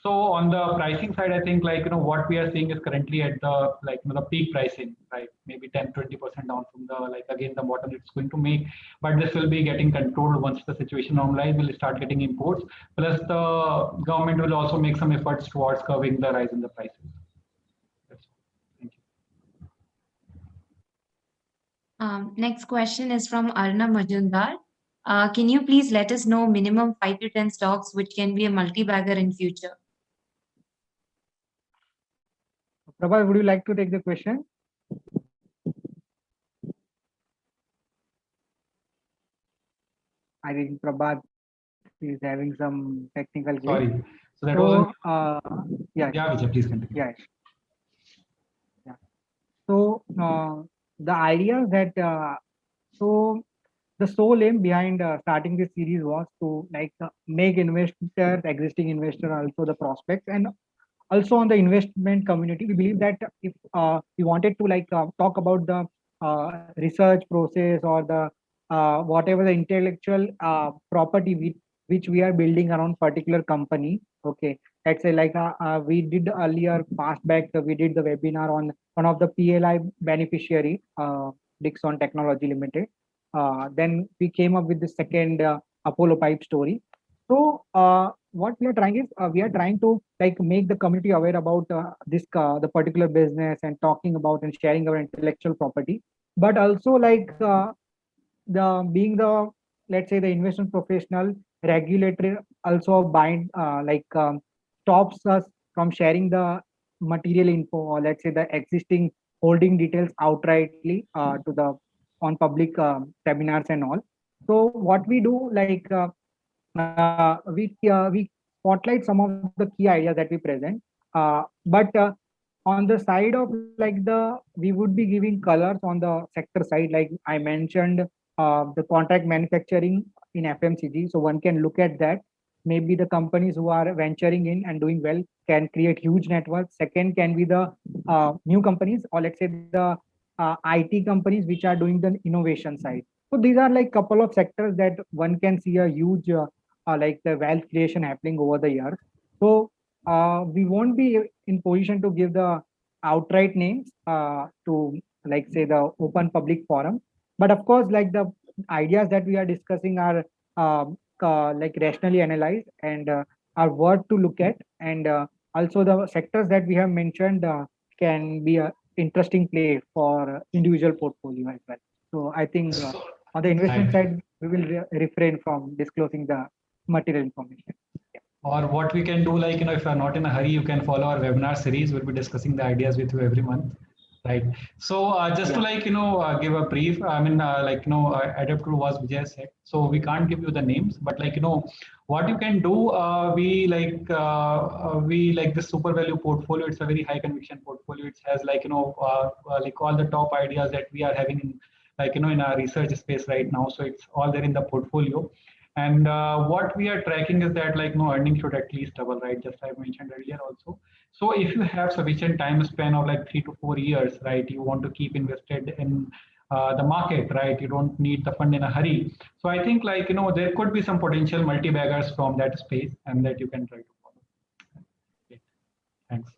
So on the pricing side, I think what we are seeing is currently at the the peak pricing, right? Maybe 10-20% down from the again the bottom it's going to make, but this will be getting controlled once the situation normalizes. We'll start getting imports. Plus the government will also make some efforts towards curbing the rise in the prices. That's all. Thank you. Next question is from Arna Majumdar. Can you please let us know minimum 5 to 10 stocks which can be a multi-bagger in future? Prabhat, would you like to take the question? I think Prabhat is having some technical glitch. Sorry. So that was yeah, Vijay, please continue. Yeah. So the idea that so the sole aim behind starting this series was to make investors, existing investor, also the prospects, and also on the investment community. We believe that if we wanted to talk about the research process or the whatever the intellectual property which we are building around particular company. Okay, let's say like we did earlier past back, we did the webinar on one of the PLI beneficiary, Dixon Technology Limited. Then we came up with the second Apollo Pipe story. So what we are trying is we are trying to like make the community aware about this the particular business and talking about and sharing our intellectual property, but also like the being the, let's say, the investment professional, regulator also bind stops us from sharing the material info, or let's say the existing holding details outrightly to the on public seminars and all. So what we do, like we spotlight some of the key ideas that we present, but on the side of like we would be giving colors on the sector side, like I mentioned, the contract manufacturing in FMCG. So one can look at that. Maybe the companies who are venturing in and doing well can create huge networks. Second can be the new companies, or let's say the IT companies which are doing the innovation side. So these are like couple of sectors that one can see a huge like the wealth creation happening over the years. So we won't be in position to give the outright names to like say the open public forum, but of course like the ideas that we are discussing are like rationally analyzed and are worth to look at, and also the sectors that we have mentioned can be a interesting play for individual portfolio as well. So I think on the investment side we will refrain from disclosing the material information. Or what we can do, like, if you're not in a hurry, you can follow our webinar series. We'll be discussing the ideas with you every month, right? So just to like, give a brief, I mean, adapt to what Vijay said. So we can't give you the names, but like, what you can do, we like this super value portfolio. It's a very high conviction portfolio. It has like, like all the top ideas that we are having in, like, in our research space right now. So it's all there in the portfolio. And what we are tracking is that like earning should at least double, right? Just I mentioned earlier also. So if you have sufficient time span of like 3 to 4 years, right, you want to keep invested in the market, right? You don't need the fund in a hurry. So I think like, there could be some potential multi-baggers from that space and that you can try to follow. Okay. Thanks.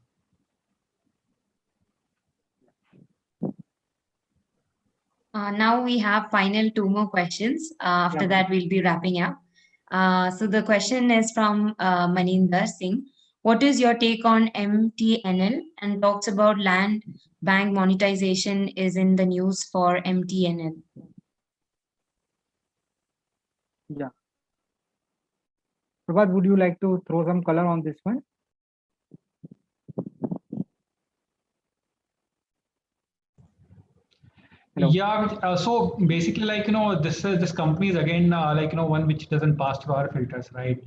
Now we have final 2 more questions. After Yeah. that, we'll be wrapping up. So the question is from Maninder Singh. What is your take on MTNL? And talks about land bank monetization is in the news for MTNL. Yeah. Prabhat, would you like to throw some color on this one? Hello. Yeah, so basically, like, this company is again like, one which doesn't pass through our filters, right?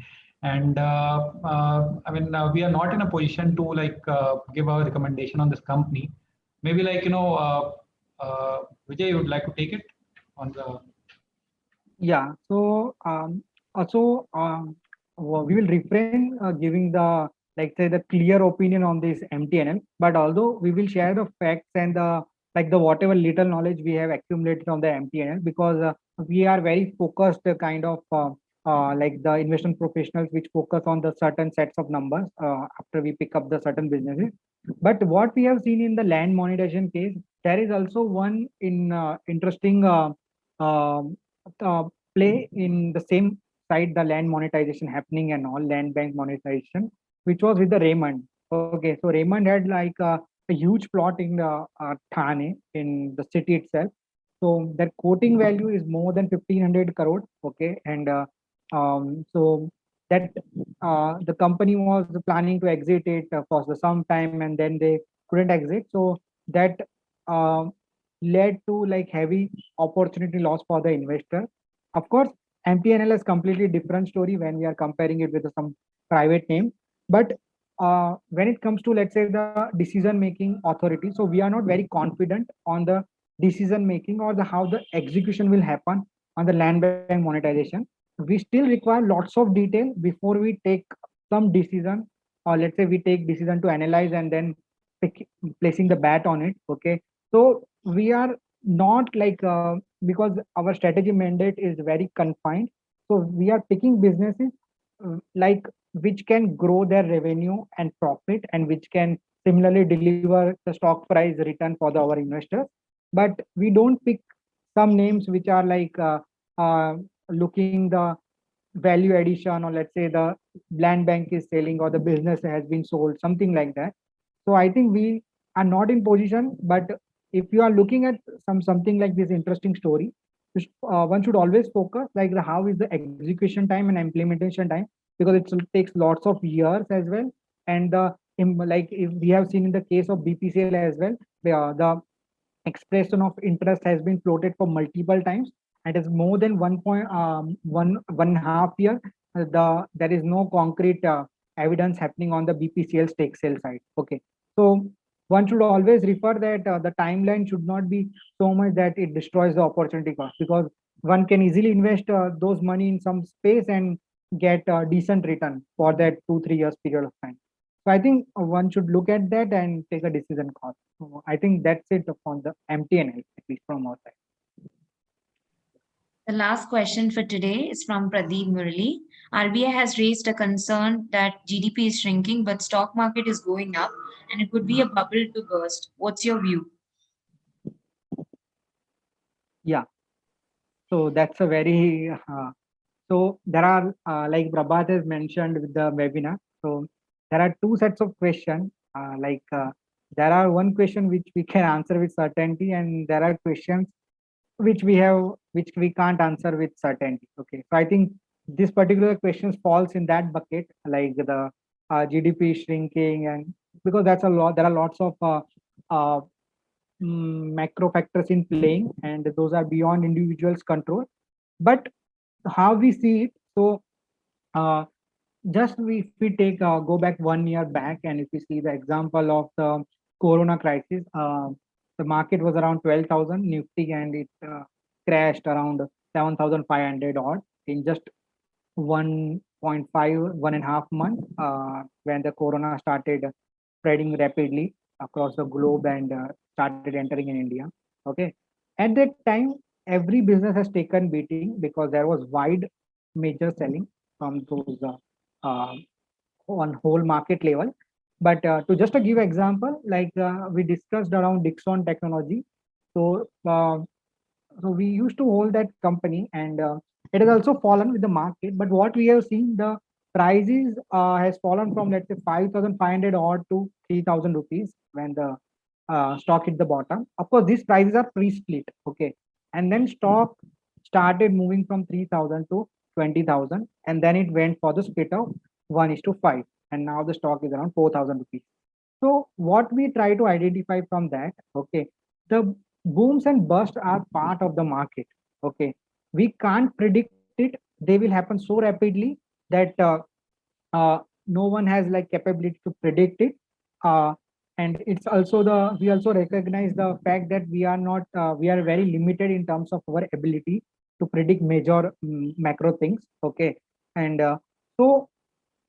And I mean, we are not in a position to like give our recommendation on this company. Maybe like, Vijay, you would like to take it on the. Yeah. So also we will refrain giving the, like say, the clear opinion on this MTNL, but although we will share the facts and the like the whatever little knowledge we have accumulated on the MTNL, because we are very focused kind of like the investment professionals which focus on the certain sets of numbers after we pick up the certain businesses. But what we have seen in the land monetization case, there is also one in interesting um, play in the same side, the land monetization happening and all, land bank monetization, which was with the Raymond. Okay, so Raymond had like a huge plot in Thane, in the city itself. So their quoting value is more than 1500 crore. Okay, and so that the company was planning to exit it for some time, and then they couldn't exit. So that uh, led to like heavy opportunity loss for the investor. Of course, MTNL is completely different story when we are comparing it with some private name. But when it comes to, let's say, the decision making authority, so we are not very confident on the decision making or the how the execution will happen on the land bank monetization. We still require lots of detail before we take some decision, or let's say we take decision to analyze and then placing the bat on it. Okay, so we are not like because our strategy mandate is very confined, So we are picking businesses like which can grow their revenue and profit, and which can similarly deliver the stock price return for our investors. But we don't pick some names which are like looking the value addition, or let's say the land bank is selling or the business has been sold, something like that. So I think we are not in position, but if you are looking at something like this interesting story, one should always focus like how is the execution time and implementation time, because it takes lots of years as well. And like if we have seen in the case of BPCL as well, where the expression of interest has been floated for multiple times. It is more than 1.5 year. There is no concrete evidence happening on the BPCL stake sale side. Okay, so one should always refer that the timeline should not be so much that it destroys the opportunity cost, because one can easily invest those money in some space and get a decent return for that 2-3 years period of time. So I think one should look at that and take a decision call. So I think that's it on the MTNL, at least from our side. The last question for today is from Pradeep Murali. RBI has raised a concern that GDP is shrinking, but stock market is going up, and it could be a bubble to burst. What's your view? Yeah. So that's a very so there are like Prabhat has mentioned with the webinar. So there are two sets of questions. There are one question which we can answer with certainty, and there are questions which we can't answer with certainty. Okay, so I think this particular question falls in that bucket, like the GDP shrinking, and because that's a lot, there are lots of uh, macro factors in playing, and those are beyond individuals' control. But how we see it, so uh, just if we take go back 1 year back, and if we see the example of the Corona crisis, the market was around 12,000 Nifty, and it crashed around 7,500 odd in just 1.5, 1.5 months, when the Corona started spreading rapidly across the globe and started entering in India. Okay, at that time, every business has taken beating because there was wide major selling from those uh, on whole market level. But to just to give example, like we discussed around Dixon Technology. So, so we used to hold that company, and it has also fallen with the market. But what we have seen, the prices has fallen from, let's say, 5,500 odd to 3,000 rupees when the stock hit the bottom. Of course, these prices are pre-split. Okay, and then stock started moving from 3,000 to 20,000, and then it went for the split of 1:5, and now the stock is around 4,000 rupees. So what we try to identify from that, okay, the booms and busts are part of the market. Okay, we can't predict it. They will happen so rapidly that no one has like capability to predict it. Uh, and it's also we also recognize the fact that we are not we are very limited in terms of our ability to predict major macro things. Okay, and so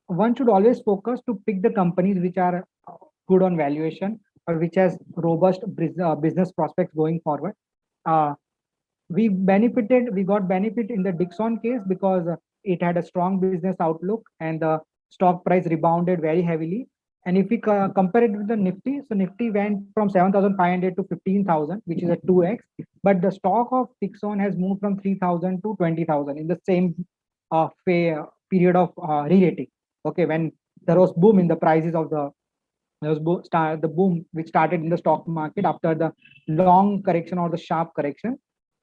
one should always focus to pick the companies which are good on valuation, or which has robust business prospects going forward. Uh, we got benefit in the Dixon case because it had a strong business outlook, and the stock price rebounded very heavily. And if we compare it with the Nifty, so Nifty went from 7,500 to 15,000, which is a 2x. But the stock of Dixon has moved from 3,000 to 20,000 in the same period of re-rating. Okay, when there was boom in the prices of the boom which started in the stock market after the long correction or the sharp correction.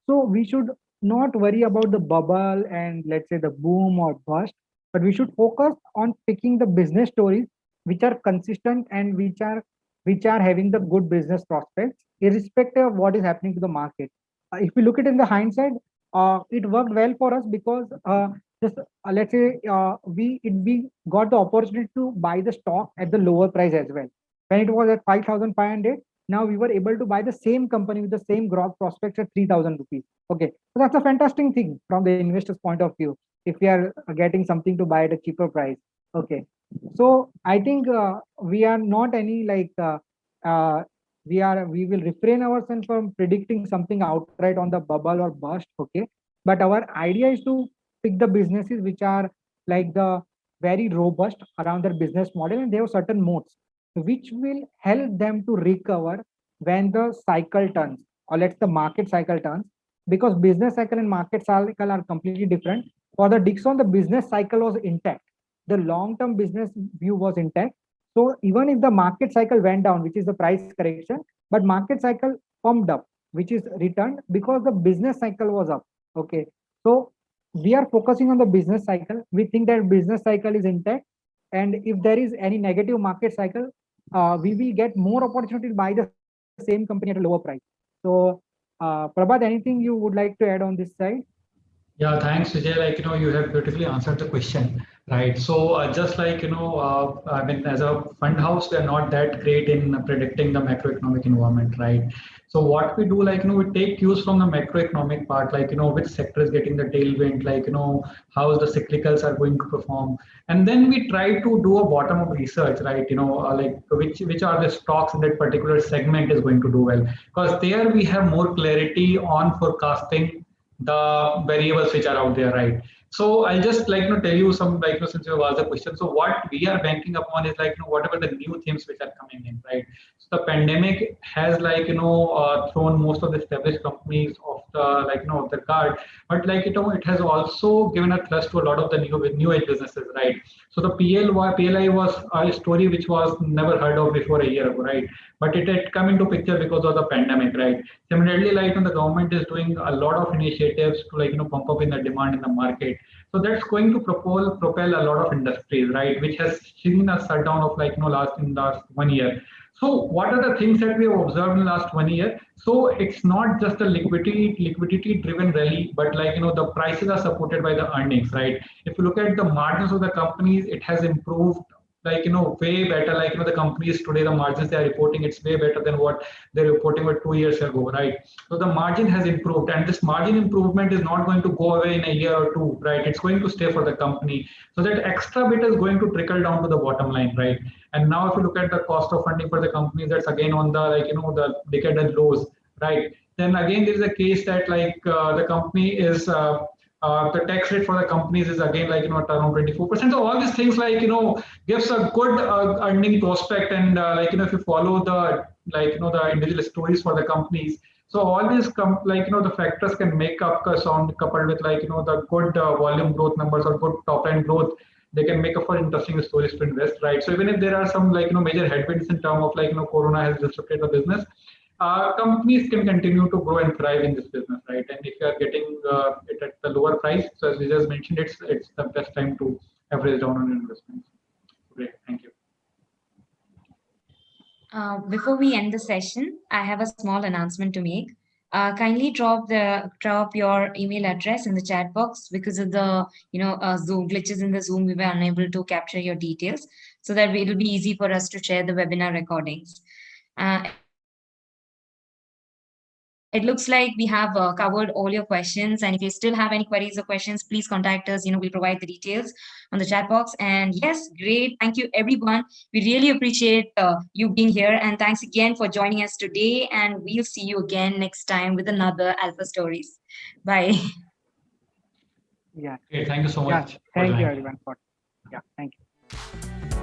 So we should not worry about the bubble and, let's say, the boom or bust, but we should focus on picking the business stories which are consistent and which are having the good business prospects, irrespective of what is happening to the market. If we look at it in the hindsight, it worked well for us because just let's say we got the opportunity to buy the stock at the lower price as well. When it was at 5,500, now we were able to buy the same company with the same growth prospects at 3,000 rupees. Okay, so that's a fantastic thing from the investor's point of view if we are getting something to buy at a cheaper price. Okay, so I think we are not any like uh, we will refrain ourselves from predicting something outright on the bubble or bust. Okay, but our idea is to pick the businesses which are like the very robust around their business model, and they have certain moats which will help them to recover when the cycle turns, or let's the market cycle turns, because business cycle and market cycle are completely different. For the Dixon, the business cycle was intact. The long-term business view was intact. So even if the market cycle went down, which is the price correction, but market cycle pumped up, which is returned because the business cycle was up. Okay. So we are focusing on the business cycle. We think that business cycle is intact. And if there is any negative market cycle, we will get more opportunity to buy the same company at a lower price. So Prabhat, anything you would like to add on this side? Yeah, thanks, Vijay. Like, you have beautifully answered the question, right? So just like, I mean, as a fund house, we are not that great in predicting the macroeconomic environment, right? So what we do, like, we take cues from the macroeconomic part, like, which sector is getting the tailwind, like, how the cyclicals are going to perform. And then we try to do a bottom up research, right? Like which are the stocks in that particular segment is going to do well. Because there we have more clarity on forecasting the variables which are out there, right? So I'll just like tell you some like since you have asked the question. So what we are banking upon is like whatever the new themes which are coming in, right? So the pandemic has like thrown most of the established companies off the of the card, but like it has also given a thrust to a lot of the new age businesses, right? So the PLI was a story which was never heard of before a year ago, right? But it had come into picture because of the pandemic, right? Similarly, like the government is doing a lot of initiatives to like pump up in the demand in the market. So that's going to propel a lot of industries, right? Which has seen a shutdown of like last 1 year. So what are the things that we have observed in the last 1 year? So it's not just a liquidity driven rally, but like the prices are supported by the earnings, right? If you look at the margins of the companies, it has improved like way better. Like the companies today, the margins they are reporting, it's way better than what they're reporting with 2 years ago, right? So the margin has improved, and this margin improvement is not going to go away in a year or two, right? It's going to stay for the company. So that extra bit is going to trickle down to the bottom line, right? And now if you look at the cost of funding for the companies, that's again on the like the decadal lows, right? Then again there is a case that like the company is the tax rate for the companies is again like at around 24%. So all these things like gives a good earning prospect, and like if you follow the like the individual stories for the companies. So all these the factors can make up a sound coupled with like the good volume growth numbers or good top line growth. They can make up for interesting stories to invest, right? So even if there are some like major headwinds in terms of like Corona has disrupted the business, companies can continue to grow and thrive in this business, right? And if you are getting it at the lower price, so as we just mentioned, it's the best time to average down on investments. Great, thank you. Before we end the session, I have a small announcement to make. Kindly drop your email address in the chat box. Because of the Zoom glitches in the Zoom, we were unable to capture your details, so that it'll be easy for us to share the webinar recordings. It looks like we have covered all your questions, and if you still have any queries or questions, please contact us. We'll provide the details on the chat box. And yes, great. Thank you, everyone. We really appreciate you being here, and thanks again for joining us today. And we'll see you again next time with another Alpha Stories. Bye. Yeah. Okay, thank you so much. Yeah. Thank you, everyone. Yeah, thank you.